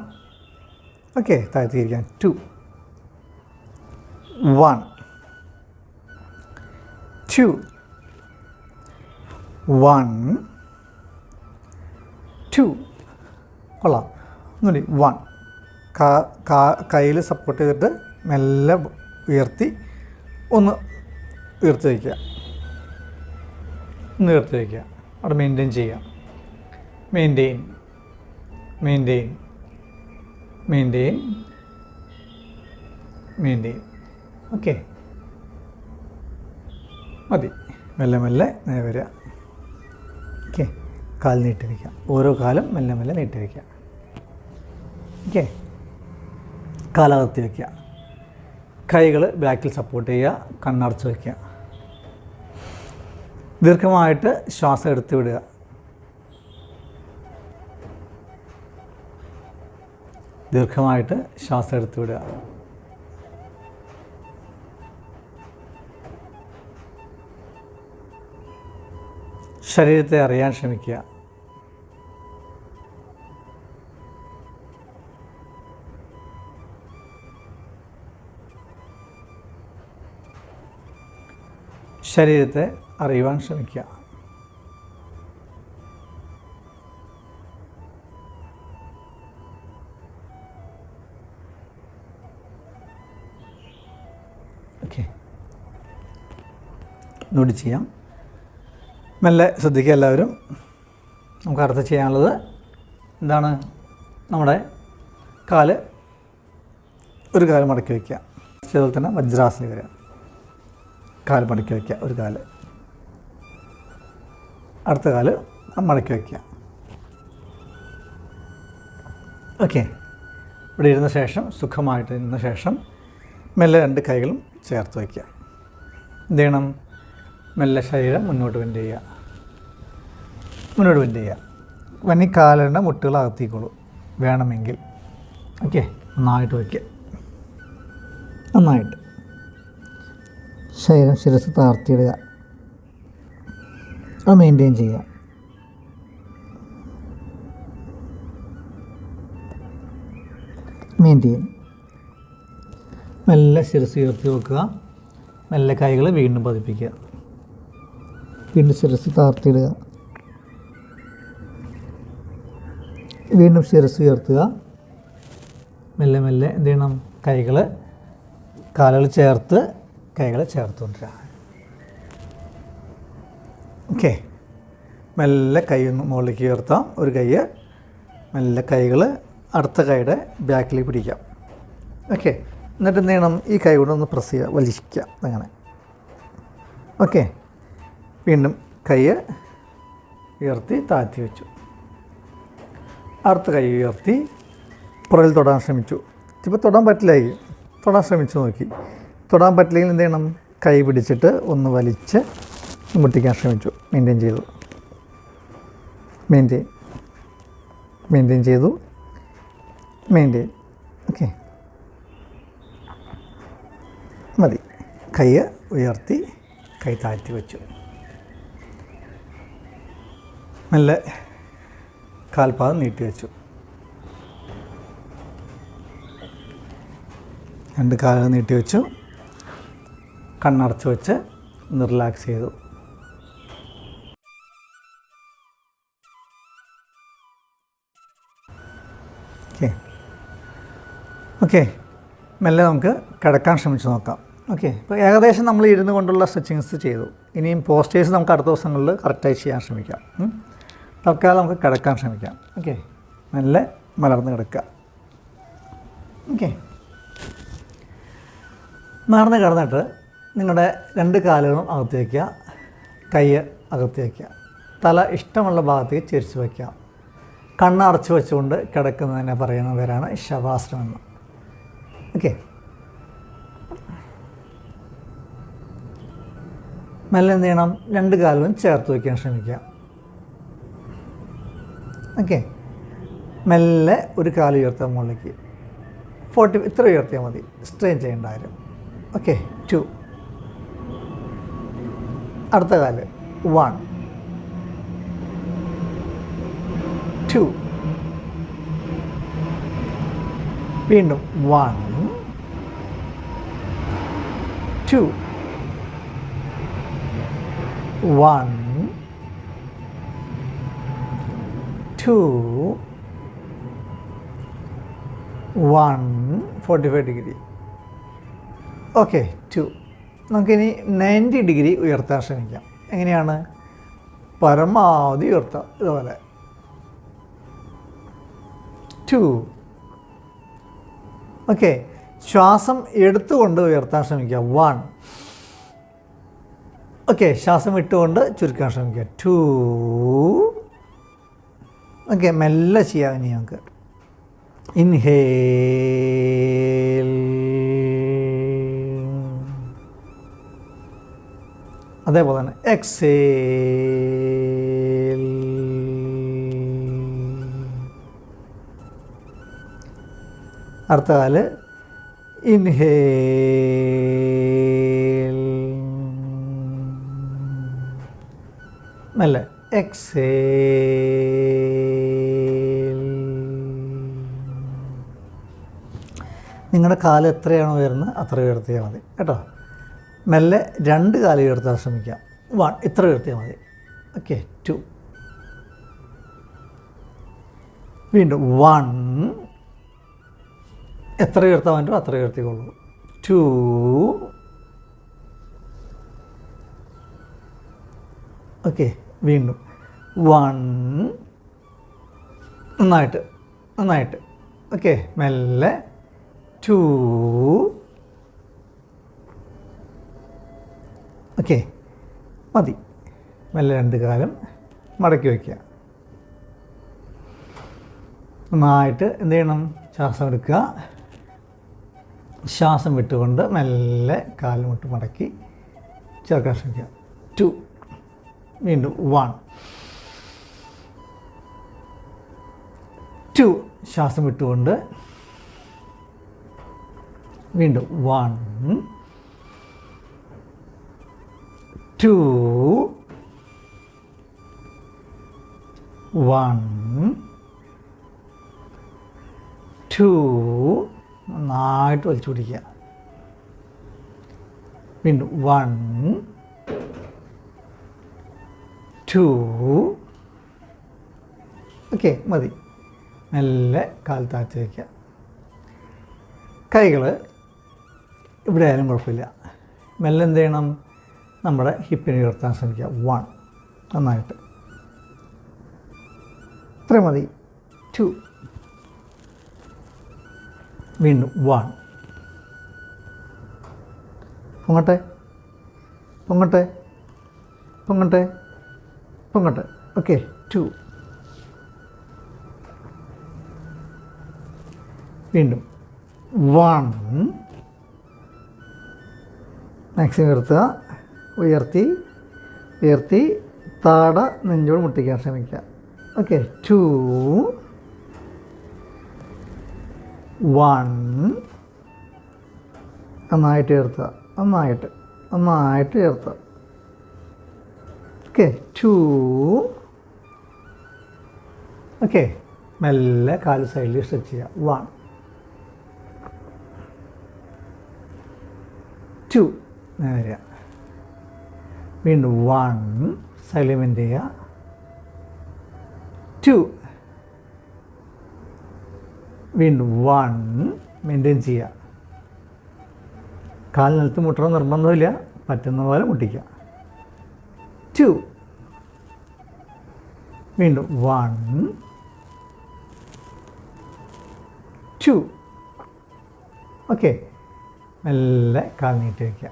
ഓക്കെ, താഴ്ത്തിയിരിക്കാം. 2 1 2 1 2. കൊള്ളാം. ഒന്നുകൂടി. 1. കയ്യിൽ സപ്പോർട്ട് ചെയ്തിട്ട് മെല്ലെ ഉയർത്തി ഒന്ന് ഉയർത്തി വയ്ക്കുക. ഒന്ന് ഉയർത്തി വയ്ക്കുക. അവിടെ മെയിൻറ്റെയിൻ ചെയ്യുക. Maintain maintain maintain maintain. Okay, മതി. മെല്ലെ മെല്ലെ നേരെ വരിക. ഓക്കെ, കാൽ നീട്ടി വയ്ക്കുക. ഓരോ കാലും മെല്ലെ മെല്ലെ നീട്ടി വയ്ക്കുക. ഓക്കെ, കാലകത്തി വയ്ക്കുക. കൈകൾ ബാക്കിൽ സപ്പോർട്ട് ചെയ്യുക. കണ്ണടച്ച് വയ്ക്കുക. ദീർഘമായിട്ട് ശ്വാസം എടുത്ത് വിടുക. ദീർഘമായിട്ട് ശ്വാസം എടുത്ത് വിടുക. ശരീരത്തെ അറിയാൻ ശ്രമിക്കുക. ശരീരത്തെ അറിയുവാൻ ശ്രമിക്കുക. ഓക്കെ, ഒന്നുകൂടി ചെയ്യാം. മെല്ലെ ശ്രദ്ധിക്കുക എല്ലാവരും. നമുക്ക് അടുത്ത് ചെയ്യാനുള്ളത് എന്താണ്, നമ്മുടെ കാല് ഒരു കാല് മടക്കി വയ്ക്കുക. അതുപോലെ തന്നെ വജ്രാസനം വരിക. കാല് മടക്കി വയ്ക്കുക. ഒരു കാല്, അടുത്ത കാല് മടക്കി വയ്ക്കുക. ഓക്കെ, ഇവിടെ ഇരുന്ന ശേഷം സുഖമായിട്ട് ഇരുന്ന ശേഷം മെല്ലെ 2 കൈകളും ചേർത്ത് വയ്ക്കുക. എന്ത് ചെയ്യണം, മെല്ലെ ശരീരം മുന്നോട്ട് ബെൻഡ് ചെയ്യുക. മുന്നോട്ട് ബെൻഡ് ചെയ്യുക. വന്നി കാലിൻ്റെ മുട്ടുകൾ അകത്തിക്കോളൂ വേണമെങ്കിൽ. ഓക്കെ, നന്നായിട്ട് വയ്ക്കുക. നന്നായിട്ട് ശരീരം ശിരസ് താഴ്ത്തിയിടുക. അത് മെയിൻറ്റെയിൻ ചെയ്യുക. മെയിൻറ്റെയിൻ. മെല്ലെ ശിരസ് ഉയർത്തി വെക്കുക. മെല്ലെ കൈകൾ വീണ്ടും പതിപ്പിക്കുക. വീണ്ടും ശിരസ് താഴ്ത്തിയിടുക. വീണ്ടും ശിരസ് ഉയർത്തുക. മെല്ലെ മെല്ലെ എന്ത് ചെയ്യണം, കാലുകൾ ചേർത്ത് കൈകൾ ചേർത്തുകൊണ്ടിരിക്കുക. ഓക്കെ, മെല്ലെ കൈ ഒന്ന് മുകളിലേക്ക് ഉയർത്താം. ഒരു കൈ മെല്ലെ കൈകൾ അടുത്ത കൈയുടെ ബാക്കിലേക്ക് പിടിക്കാം. ഓക്കെ, എന്നിട്ട് എന്ത് ചെയ്യണം, ഈ കൈ കൊണ്ട് ഒന്ന് പ്രസ് ചെയ്യുക, വലിക്കുക. അങ്ങനെ. ഓക്കെ, വീണ്ടും കൈ ഉയർത്തി താഴ്ത്തി വെച്ചു. അടുത്ത കൈ ഉയർത്തി പുറകിൽ തൊടാൻ ശ്രമിച്ചു. ഇപ്പോൾ തൊടാൻ പറ്റില്ലായി, തൊടാൻ ശ്രമിച്ചു നോക്കി. തൊടാൻ പറ്റില്ലെങ്കിൽ എന്ത് ചെയ്യണം, കൈ പിടിച്ചിട്ട് ഒന്ന് വലിച്ച് മുട്ടിക്കാൻ ശ്രമിച്ചു. മെയിൻറ്റെയിൻ ചെയ്തു. മെയിൻറ്റെയിൻ ചെയ്തു. മെയിൻറ്റെയിൻ. ഓക്കെ, മതി. കൈ ഉയർത്തി കൈ താഴ്ത്തി വെച്ചു. മെല്ലെ കാൽപാദം നീട്ടി വെച്ചു. രണ്ട് കാലുകൾ നീട്ടി വെച്ചു, കണ്ണടച്ച് വെച്ച് ഒന്ന് റിലാക്സ് ചെയ്തു. ഓക്കെ ഓക്കെ മെല്ലെ നമുക്ക് കിടക്കാൻ ശ്രമിച്ച് നോക്കാം. ഓക്കെ, ഇപ്പോൾ ഏകദേശം നമ്മൾ ഇരുന്ന് കൊണ്ടുള്ള സ്ട്രെച്ചിങ്സ് ചെയ്തു. ഇനിയും പോസ്റ്റേഴ്സ് നമുക്ക് അടുത്ത ദിവസങ്ങളിൽ കറക്റ്റായി ചെയ്യാൻ ശ്രമിക്കാം. തൽക്കാലം നമുക്ക് കിടക്കാൻ ശ്രമിക്കാം. ഓക്കെ, മെല്ലെ മലർന്ന് കിടക്കുക. ഓക്കെ, മലർന്ന് കിടന്നിട്ട് നിങ്ങളുടെ രണ്ട് കാലുകളും അകത്ത് വയ്ക്കുക, കൈ അകത്ത് വയ്ക്കുക, തല ഇഷ്ടമുള്ള ഭാഗത്തേക്ക് ചെരിച്ച് വയ്ക്കുക. കണ്ണടച്ച് വെച്ചുകൊണ്ട് കിടക്കുന്നതിനെ പറയുന്ന പേരാണ് ശവാസനം എന്ന്. ഓക്കെ, മെല്ലെ എന്ത് ചെയ്യണം, രണ്ട് കാലുകളും ചേർത്ത് വയ്ക്കാൻ ശ്രമിക്കുക. ഓക്കെ, മെല്ലെ ഒരു കാല് ഉയർത്താൻ മുകളിലേക്ക് 40 ഇത്ര ഉയർത്തിയാൽ മതി, സ്ട്രെയിൻ ചെയ്യേണ്ട കാര്യം. ഓക്കെ, 2, അടുത്ത കാല് 1, 2, വീണ്ടും 1, 2, 1, 2, 1, 45 ഡിഗ്രി. ഓക്കെ, 2. നമുക്കിനി 90 ഡിഗ്രി ഉയർത്താൻ ശ്രമിക്കാം. എങ്ങനെയാണ്? പരമാവധി ഉയർത്താം, ഇതുപോലെ 2. ഓക്കെ, ശ്വാസം എടുത്തുകൊണ്ട് ഉയർത്താൻ ശ്രമിക്കുക. 1. ഓക്കെ, ശ്വാസം ഇട്ടുകൊണ്ട് ചുരുക്കാൻ ശ്രമിക്കുക. 2. ഓക്കെ, മെല്ലെ ചെയ്യാം. ഇനി നമുക്ക് ഇൻഹേൽ, അതേപോലെ തന്നെ എക്സേൽ. അടുത്ത കാല് ഇൻഹേൽ, മെല്ലെ എക്സേൽ. നിങ്ങളുടെ കാല് എത്രയാണോ ഉയർന്നത് അത്ര ഉയർത്തിയാൽ മതി കേട്ടോ. മെല്ലെ രണ്ട് കാല് ഉയർത്താൻ ശ്രമിക്കാം. 1, ഇത്ര ഉയർത്തിയാൽ മതി. ഓക്കെ, 2, വീണ്ടും 1, എത്ര ഉയർത്താൻ പറ്റുമോ അത്ര ഉയർത്തിക്കൊള്ളൂ. 2, ഓക്കെ, വീണ്ടും 1, നന്നായിട്ട് നന്നായിട്ട്. ഓക്കെ, മെല്ലെ 2, ഓക്കെ, മതി. മെല്ലെ രണ്ട് കാലം മടക്കി വയ്ക്കുക. നന്നായിട്ട് എന്ത് ചെയ്യണം, ശ്വാസം എടുക്കുക, ശ്വാസം വിട്ടുകൊണ്ട് മെല്ലെ കാലുമുട്ട് മടക്കി ചേർക്കാൻ ശ്രമിക്കുക. 2, വീണ്ടും 1, 2, ശ്വാസം വിട്ടുകൊണ്ട് വീണ്ടും 1, 2, 1, 2, നന്നായിട്ട് വലിച്ചു പിടിക്കുക. വീണ്ടും 1, 2, ഓക്കെ, മതി. മെല്ലെ കാൽ താഴ്ത്തി വയ്ക്കുക. കൈകൾ ഇവിടെ ആയാലും കുഴപ്പമില്ല. മെല്ലെ എന്ത് ചെയ്യണം, നമ്മുടെ ഹിപ്പിനെ ഉയർത്താൻ ശ്രമിക്കുക. 1, നന്നായിട്ട്, ഇത്ര മതി. 2, വീണ്ടും 1, പൊങ്ങട്ടെ പൊങ്ങട്ടെ പൊങ്ങട്ടെ പൊങ്ങട്ടെ. ഓക്കെ, 2, വീണ്ടും 1, മാക്സിമം ഉയർത്തുക. ഉയർത്തി ഉയർത്തി താട നെഞ്ചോട് മുട്ടിക്കാൻ ശ്രമിക്കുക. ഓക്കെ, 2, 1, നന്നായിട്ട് ഉയർത്തുക, നന്നായിട്ട് നന്നായിട്ട് ഉയർത്തുക. ഓക്കെ, 2, ഓക്കെ, മെല്ലെ കാല് സൈഡിൽ സ്ട്രെച്ച് ചെയ്യുക. 1, 2 നേരെ വീണ്ടും 1 സൈലമെൻ്റ് ചെയ്യുക 2 വീണ്ടും 1 മെയിൻറ്റെയിൻ ചെയ്യുക കാൽ നിലത്ത് മുട്ടണം നിർബന്ധമില്ല പറ്റുന്ന പോലെ മുട്ടിക്കുക 2 വീണ്ടും 1 2 ഓക്കെ മെല്ലെ കാൽ നീട്ടി വയ്ക്കുക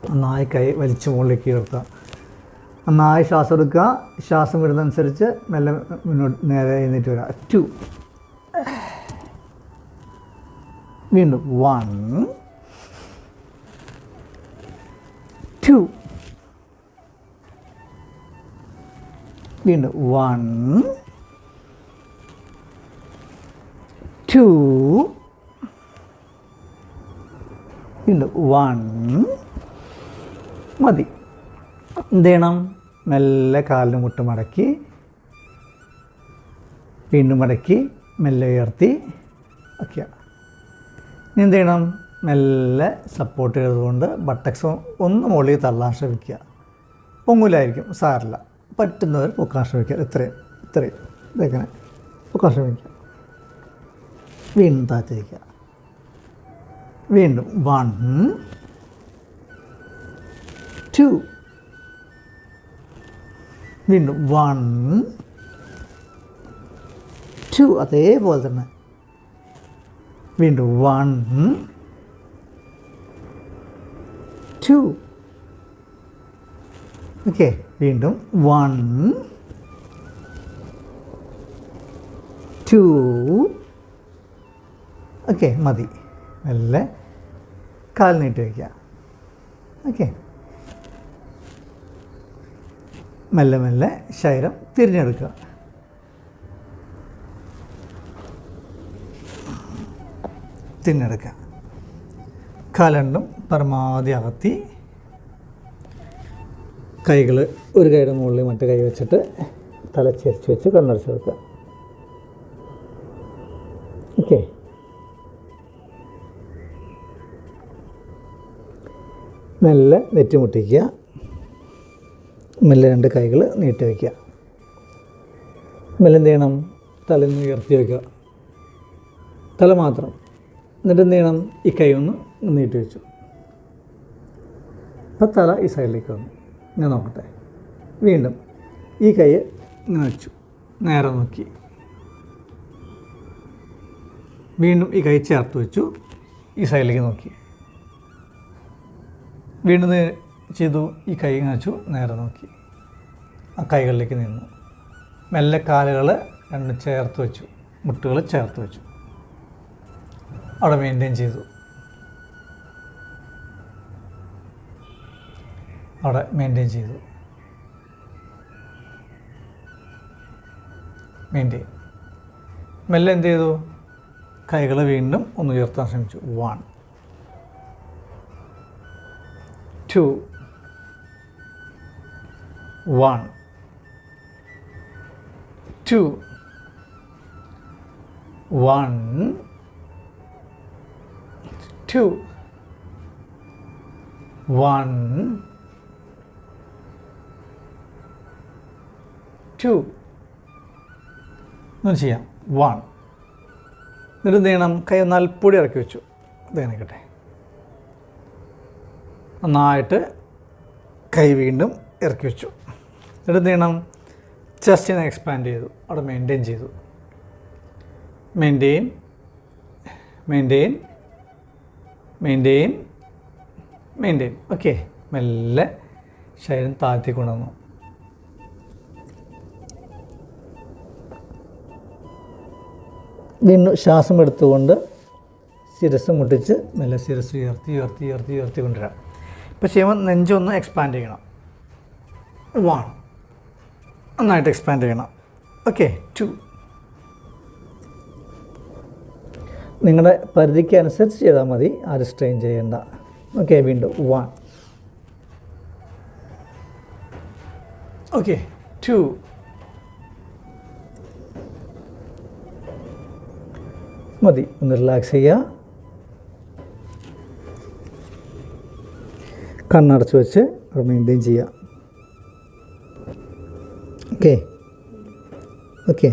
നന്നായി കൈ വലിച്ച് മുകളിലേക്ക് ഉയർത്തുക നന്നായി ശ്വാസം എടുക്കുക ശ്വാസം വിടുന്നതനുസരിച്ച് മെല്ലെ മുന്നോട്ട് നേരെ എഴുന്നേറ്റ് വരിക 2 വീണ്ടും 1 2 വീണ്ടും 1 2 വീണ്ടും 1 മതി. എന്ത് ചെയ്യണം? മെല്ലെ കാലിന് മുട്ട് മടക്കി വീണ്ടും മടക്കി മെല്ലെ ഉയർത്തി വയ്ക്കുക. ഇനി എന്ത് ചെയ്യണം? മെല്ലെ സപ്പോർട്ട് ചെയ്തുകൊണ്ട് ബട്ടക്സ് ഒന്ന് മുകളിൽ തള്ളാൻ ശ്രമിക്കുക. പൊങ്ങൂലായിരിക്കും, സാരമില്ല, പറ്റുന്നവർ പൊക്കാൻ ശ്രമിക്കുക. ഇത്രയും ഇതെങ്ങനെ പൊക്കാൻ ശ്രമിക്കുക. വീണ്ടും താഴ്ത്തി വയ്ക്കുക. വീണ്ടും 1 2 വീണ്ടും 1 2 അതേപോലെ തന്നെ വീണ്ടും 1 2 ഓക്കെ വീണ്ടും 1 2 ഓക്കെ മതി. മെല്ലെ കാൽ നീട്ടി വയ്ക്കുക. ഓക്കെ മെല്ലെ മെല്ലെ ശരീരം തിരിഞ്ഞെടുക്കുക. തിരിഞ്ഞെടുക്കുക. കാലണ്ടും പരമാവധി അകത്തി കൈകൾ ഒരു കൈയുടെ മുകളിൽ മറ്റേ കൈ വെച്ചിട്ട് തല ചെരിച്ച് വെച്ച് കണ്ണടച്ച് വെക്കുക. ഓക്കെ മെല്ലെ നെറ്റി മുട്ടിക്കുക. മെല്ലെ രണ്ട് കൈകൾ നീട്ടി വയ്ക്കുക. മെല്ലെ എന്ത് ചെയ്യണം? തല ഉയർത്തി വയ്ക്കുക. തല മാത്രം. എന്നിട്ട് എന്ത് ചെയ്യണം? ഈ കൈ ഒന്ന് നീട്ടി വെച്ചു. അപ്പോൾ തല ഈ സൈഡിലേക്ക് വന്നു. ഞാൻ നോക്കട്ടെ. വീണ്ടും ഈ കൈ ഇങ്ങനെ വെച്ചു, നേരെ നോക്കി. വീണ്ടും ഈ കൈ ചേർത്ത് വെച്ചു, ഈ സൈഡിലേക്ക് നോക്കി. വീണ്ടും ചെയ്തു, ഈ കൈ ഇങ്ങനെ വെച്ചു, നേരെ നോക്കി. ആ കൈകളിലേക്ക് നിന്നു. മെല്ലെ കാലുകൾ രണ്ടും ചേർത്ത് വെച്ചു, മുട്ടുകൾ ചേർത്ത് വെച്ചു. അവിടെ മെയിൻറ്റെയിൻ ചെയ്തു. അവിടെ മെയിൻറ്റെയിൻ ചെയ്തു. മെയിൻറ്റെയിൻ. മെല്ലെ എന്ത് ചെയ്തു? കൈകൾ വീണ്ടും ഒന്ന് ഉയർത്താൻ ശ്രമിച്ചു. 1 2 1 2 1 2 1 2 ഒന്ന് ചെയ്യാം. 1 എന്നിട്ട് എന്ത് ചെയ്യണം? കൈ ഒന്ന് അല്പൂടി ഇറക്കി വെച്ചു. ഇത് കാണിക്കട്ടെ. നന്നായിട്ട് കൈ വീണ്ടും ഇറക്കി വെച്ചു. എന്നിട്ട് എന്ത് ചെയ്യണം? ചെസ്റ്റിനെ എക്സ്പാൻഡ് ചെയ്തു. അവിടെ മെയിൻറ്റെയിൻ ചെയ്തു. Maintain maintain maintain maintain. Okay മെല്ലെ ശരീരം താഴ്ത്തി കൊണ്ടുവന്നു. വീണ്ടും ശ്വാസം എടുത്തുകൊണ്ട് ശിരസ് മുട്ടിച്ച് മെല്ലെ ശിരസ് ഉയർത്തി ഉയർത്തി ഉയർത്തി ഉയർത്തി കൊണ്ടുവരാം. ഇപ്പോൾ ചെയ്യുമ്പോൾ നെഞ്ചൊന്ന് എക്സ്പാൻഡ് ചെയ്യണം. 1 നന്നായിട്ട് എക്സ്പാൻഡ് ചെയ്യണം. ഓക്കെ 2 നിങ്ങളുടെ പരിധിക്ക് അനുസരിച്ച് ചെയ്താൽ മതി, ആരും സ്ട്രെയിൻ ചെയ്യേണ്ട. ഓക്കെ വീണ്ടും 1 ഓക്കെ 2 മതി. ഒന്ന് റിലാക്സ് ചെയ്യുക. കണ്ണടച്ച് വെച്ച് അവിടെ മെയിൻറ്റെയിൻ ചെയ്യുക. Okay okay.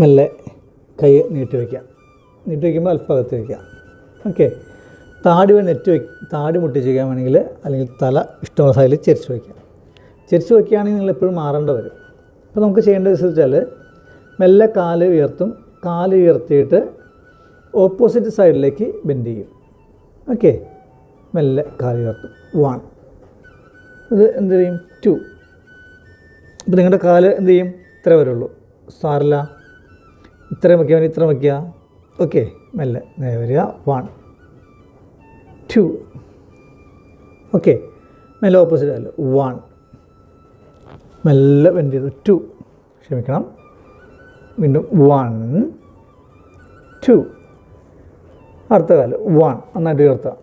മെല്ലെ കൈ നീട്ടി വയ്ക്കുക. നീട്ടി വയ്ക്കുമ്പോൾ അല്പം അകത്ത് വയ്ക്കുക. ഓക്കെ. താടി മുട്ടിച്ച് വയ്ക്കാൻ വേണമെങ്കിൽ അല്ലെങ്കിൽ തല ഇഷ്ടമുള്ള സൈഡിൽ ചെരിച്ച് വയ്ക്കുക. ചെരിച്ച് വയ്ക്കുകയാണെങ്കിൽ നിങ്ങൾ എപ്പോഴും മാറേണ്ടി വരും. അപ്പോൾ നമുക്ക് ചെയ്യേണ്ടത് വെച്ചാൽ മെല്ലെ കാല് ഉയർത്തും. കാല് ഉയർത്തിയിട്ട് ഓപ്പോസിറ്റ് സൈഡിലേക്ക് ബെൻഡ് ചെയ്യും. ഓക്കെ. മെല്ലെ കാല് ഉയർത്തും. 1. ഇത് എന്ത് ചെയ്യും? 2. അപ്പോൾ നിങ്ങളുടെ കാല് എന്ത് ചെയ്യും? ഇത്ര വരുള്ളൂ, സാറില്ല. ഇത്രയും വയ്ക്കുക, ഇത്ര വയ്ക്കുക. ഓക്കെ. മെല്ലെ നേരെ വരിക. 1 2. ഓക്കെ. മെല്ലെ ഓപ്പോസിറ്റ് കാല് 1. മെല്ലെ ബെൻഡ് ചെയ്തു 2. ക്ഷമിക്കണം. വീണ്ടും 1 2. അടുത്ത കാല് 1. നന്നായിട്ട് ഉയർത്തുക.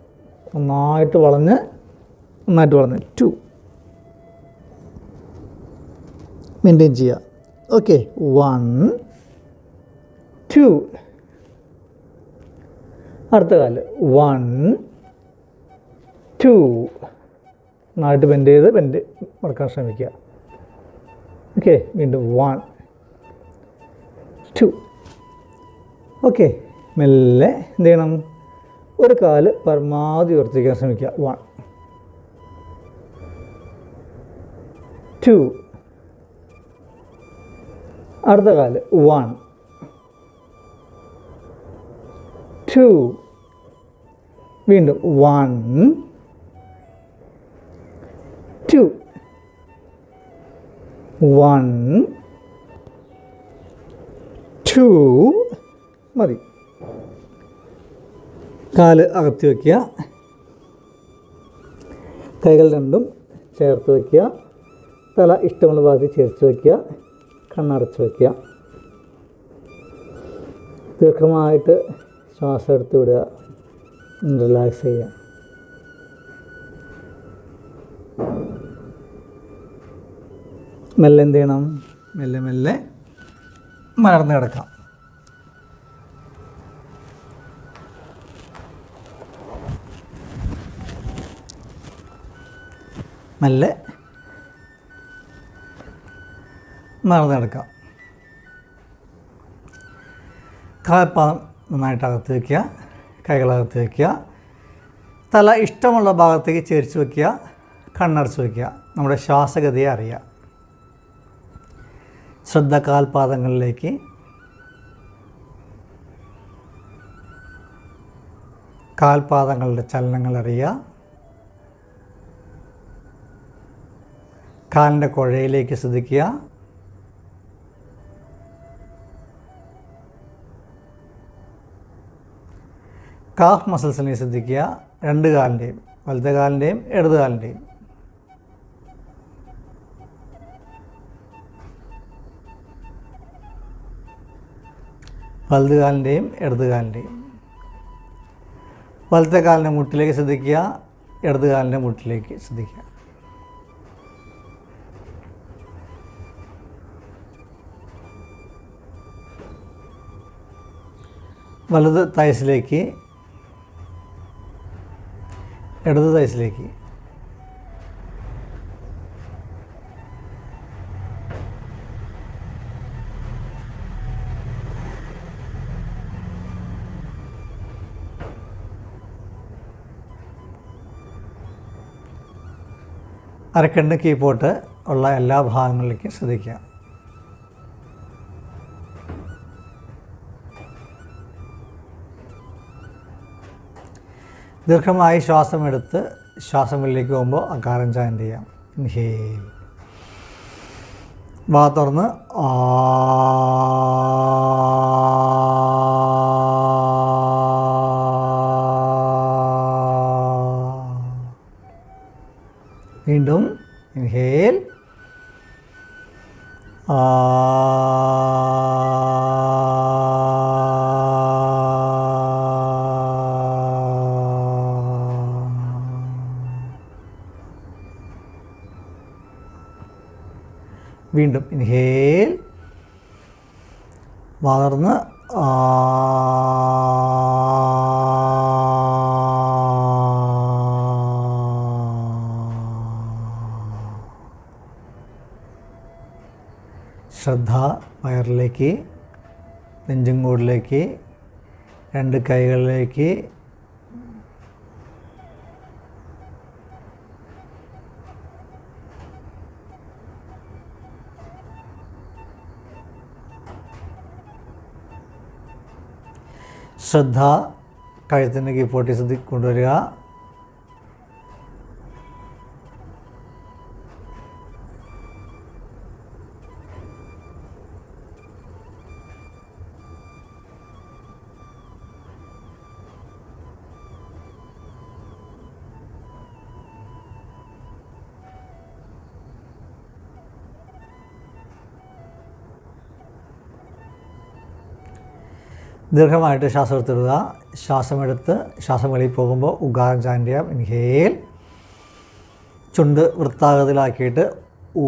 നന്നായിട്ട് വളഞ്ഞ് 2 മെയിൻറ്റെയിൻ ചെയ്യുക. ഓക്കെ. 1 2. അടുത്ത കാല് 1 2. നന്നായിട്ട് ബെൻഡ് മറക്കാൻ ശ്രമിക്കുക. ഓക്കെ. വീണ്ടും 1 2. ഓക്കെ. മെല്ലെ എന്ത് ചെയ്യണം? ഒരു കാല് പരമാവധി ഉയർത്തിക്കാൻ ശ്രമിക്കുക. 1 2. അടുത്ത കാല് 1 2. വീണ്ടും 1 2. 1 2. മതി. കാല് അകത്തി വയ്ക്കുക. കൈകൾ രണ്ടും ചേർത്ത് വയ്ക്കുക. തല ഇഷ്ടമുള്ള ഭാഗത്ത് ചേർത്ത് വയ്ക്കുക. കണ്ണടച്ച് വയ്ക്കുക. ദീർഘമായിട്ട് ശ്വാസം എടുത്ത് വിടുക. റിലാക്സ് ചെയ്യുക. മെല്ലെ എന്ത് ചെയ്യണം? മെല്ലെ മെല്ലെ മലർന്ന് കിടക്കാം. മെല്ലെ മലർന്ന് കിടക്കാം. കാൽപ്പാദം നന്നായിട്ട് അകത്ത് വയ്ക്കുക. കൈകളകത്ത് വയ്ക്കുക. തല ഇഷ്ടമുള്ള ഭാഗത്തേക്ക് ചേർച്ച് വയ്ക്കുക. കണ്ണടച്ച് വയ്ക്കുക. നമ്മുടെ ശ്വാസഗതിയെ അറിയുക. ശ്രദ്ധ കാൽപാദങ്ങളിലേക്ക്. കാൽപാദങ്ങളുടെ ചലനങ്ങൾ അറിയുക. കാലിൻ്റെ കുഴയിലേക്ക് ശ്രദ്ധിക്കുക. കാഫ് മസിൽസിനെ ശ്രദ്ധിക്കുക. രണ്ട് കാലിൻ്റെയും, വലത്തെ കാലിൻ്റെയും ഇടത് കാലിൻ്റെയും. വലത് കാലിൻ്റെയും ഇടത് കാലിൻ്റെയും. വലത്തെ കാലിൻ്റെ മുട്ടിലേക്ക് ശ്രദ്ധിക്കുക. ഇടത് കാലിൻ്റെ മുട്ടിലേക്ക് ശ്രദ്ധിക്കുക. വലത് തൈസിലേക്ക്, ഇടത് തൈസിലേക്ക്. അരക്കണ്ണ് കീഴ്പോട്ട് ഉള്ള എല്ലാ ഭാഗങ്ങളിലേക്കും ശ്രദ്ധിക്കുക. ദീർഘമായി ശ്വാസമെടുത്ത് ശ്വാസം വെളിയിലേക്ക് പോകുമ്പോൾ അകാരം ചാൻറ്റ് ചെയ്യാം. ഇൻഹേൽ. വാ തുറന്ന് ആ. വീണ്ടും ഇൻഹേൽ. ആ. വീണ്ടും ഇൻഹേൽ. വളർന്ന് ആ. ശ്രദ്ധ വയറിലേക്ക്, നെഞ്ചുംകൂടിലേക്ക്, 2 കൈകളിലേക്ക്, ശ്രദ്ധ കഴുത്തിൻ്റെ കീഴ്പോട്ട് കൊണ്ടുവരിക. ദീർഘമായിട്ട് ശ്വാസം എടുത്തിടുക. ശ്വാസമെടുത്ത് ശ്വാസം വെളിയിൽ പോകുമ്പോൾ ഉഗാരം ചാൻറ്റ് ചെയ്യാം. ഇൻഹേൽ, ചുണ്ട് വൃത്താകൃതിയിലാക്കിയിട്ട് ഊ.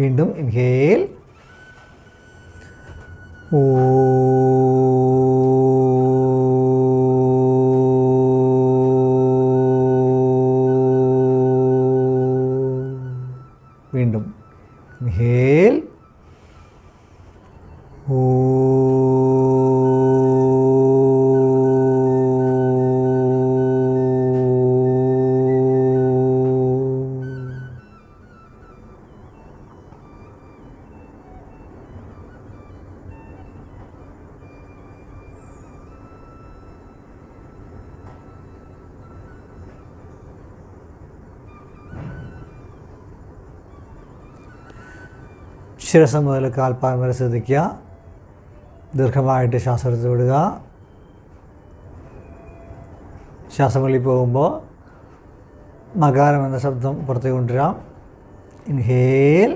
വീണ്ടും ഇൻഹേൽ, ഊ. വീണ്ടും ഇൻഹേൽ, ഊ. ശിരസ് മുതൽ കാൽപ്പാദം വരെ ശ്രദ്ധിക്കുക. ദീർഘമായിട്ട് ശ്വാസം എടുത്ത് വിടുക. ശ്വാസം വെളിയിൽ പോകുമ്പോൾ മകാരം എന്ന ശബ്ദം പുറത്തേക്ക് കൊണ്ടുവരാം. ഇൻഹേൽ,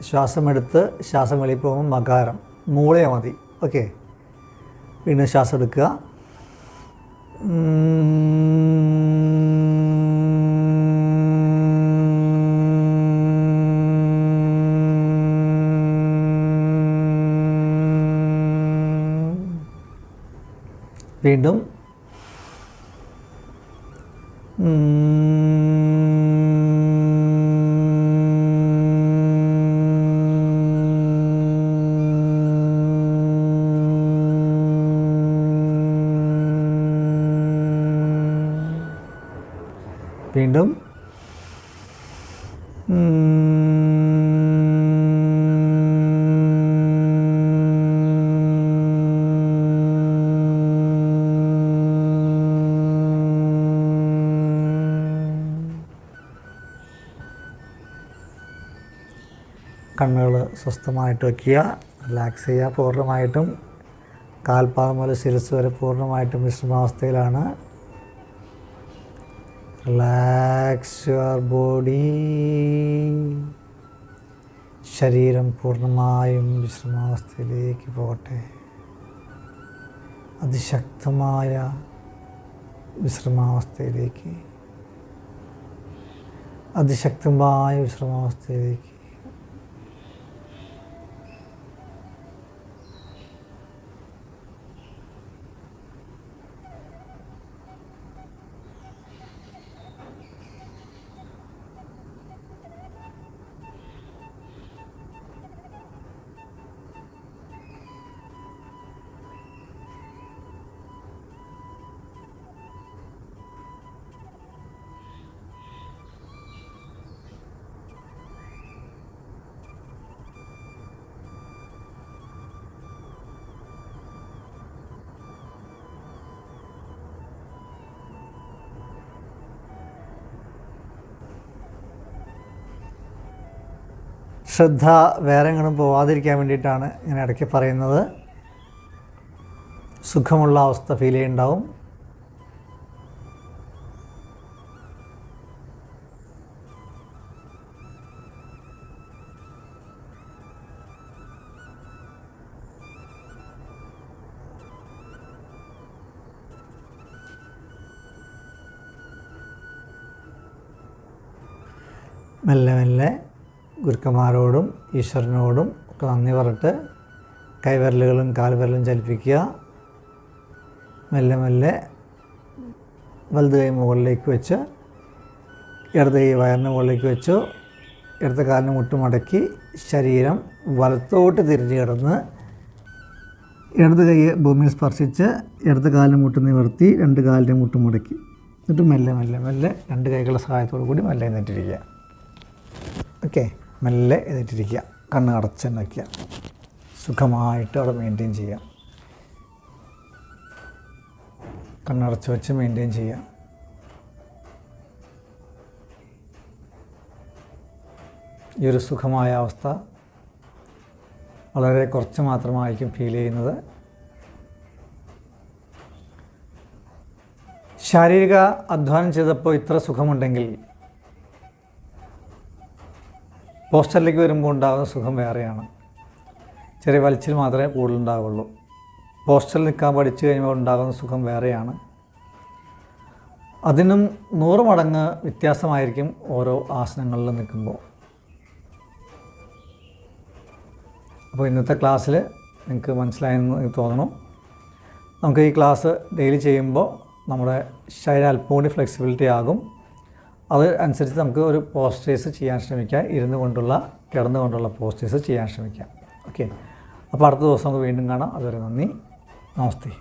ശ്വാസമെടുത്ത് ശ്വാസം വെളിയിൽ പോകുമ്പോൾ മകാരം മൂളയാൽ മതി. ഓക്കെ, വീണ്ടും ശ്വാസം എടുക്കുക. വീണ്ടും വീണ്ടും കണ്ണുകൾ സ്വസ്ഥമായിട്ട് വയ്ക്കുക. റിലാക്സ് ചെയ്യുക പൂർണ്ണമായിട്ടും. കാൽപാദം മുതൽ ശിരസ് വരെ പൂർണ്ണമായിട്ടും വിശ്രമാവസ്ഥയിലാണ്. Relax your body. ശരീരം പൂർണ്ണമായും വിശ്രമാവസ്ഥയിലേക്ക് പോകട്ടെ. അതിശക്തമായ വിശ്രമാവസ്ഥയിലേക്ക്, അതിശക്തമായ വിശ്രമാവസ്ഥയിലേക്ക്. ശ്രദ്ധ വേറെ എങ്ങോട്ടും പോവാതിരിക്കാൻ വേണ്ടിയിട്ടാണ് ഇങ്ങനെ ഇടയ്ക്ക് പറയുന്നത്. സുഖമുള്ള അവസ്ഥ ഫീൽ ചെയ്യുന്നുണ്ടാവും. മെല്ലെ മെല്ലെ ഗുരുക്കന്മാരോടും ഈശ്വരനോടും ഒക്കെ നന്ദി പറഞ്ഞിട്ട് കൈവിരലുകളും കാൽവിരലും ചലിപ്പിക്കുക. മെല്ലെ മെല്ലെ വലത് കൈ മുകളിലേക്ക് വെച്ച് ഇടത് കൈ വയറിന് മുകളിലേക്ക് വെച്ചു. ഇടത് കാലിന് മുട്ടുമടക്കി ശരീരം വലത്തോട്ട് തിരിഞ്ഞ് കിടന്ന് ഇടത് കൈ ഭൂമിയിൽ സ്പർശിച്ച് ഇടത് കാലിന് മുട്ട് നിവർത്തി 2 കാലിൻ്റെ മുട്ട് മുടക്കി. എന്നിട്ട് മെല്ലെ മെല്ലെ മെല്ലെ 2 കൈകളുടെ സഹായത്തോടു കൂടി മെല്ലെ എഴുന്നേറ്റിരിക്കുക. ഓക്കെ, മെല്ലെ എഴുന്നേറ്റിരിക്കുക. കണ്ണ് അടച്ച് തന്നെ വയ്ക്കുക. സുഖമായിട്ട് അവിടെ മെയിൻറ്റെയിൻ ചെയ്യുക. കണ്ണടച്ച് വെച്ച് മെയിൻറ്റെയിൻ ചെയ്യുക. ഈ ഒരു സുഖമായ അവസ്ഥ വളരെ കുറച്ച് മാത്രമായിരിക്കും ഫീൽ ചെയ്യുന്നത്. ശാരീരിക അധ്വാനം ചെയ്തപ്പോൾ ഇത്ര സുഖമുണ്ടെങ്കിൽ പോസ്റ്ററിലേക്ക് വരുമ്പോൾ ഉണ്ടാകുന്ന സുഖം വേറെയാണ്. ചെറിയ വലിച്ചിൽ മാത്രമേ കൂടുതലുണ്ടാവുള്ളൂ. പോസ്റ്ററിൽ നിൽക്കാൻ പഠിച്ചു കഴിയുമ്പോൾ ഉണ്ടാകുന്ന സുഖം വേറെയാണ്. അതിനും 100 മടങ്ങ് വ്യത്യാസമായിരിക്കും ഓരോ ആസനങ്ങളിൽ നിൽക്കുമ്പോൾ. അപ്പോൾ ഇന്നത്തെ ക്ലാസ്സിൽ നിങ്ങൾക്ക് മനസ്സിലായെന്ന് എനിക്ക് തോന്നുന്നു. നമുക്ക് ഈ ക്ലാസ് ഡെയിലി ചെയ്യുമ്പോൾ നമ്മുടെ ശരീരം അല്പം കൂടി ഫ്ലെക്സിബിലിറ്റി ആകും. അത് അനുസരിച്ച് നമുക്ക് ഒരു പോസ്റ്റേഴ്സ് ചെയ്യാൻ ശ്രമിക്കാം. ഇരുന്നു കൊണ്ടുള്ള കിടന്നുകൊണ്ടുള്ള പോസ്റ്റേഴ്സ് ചെയ്യാൻ ശ്രമിക്കാം. ഓക്കെ, അപ്പോൾ അടുത്ത ദിവസം നമുക്ക് വീണ്ടും കാണാം. അതുവരെ നന്ദി, നമസ്തേ.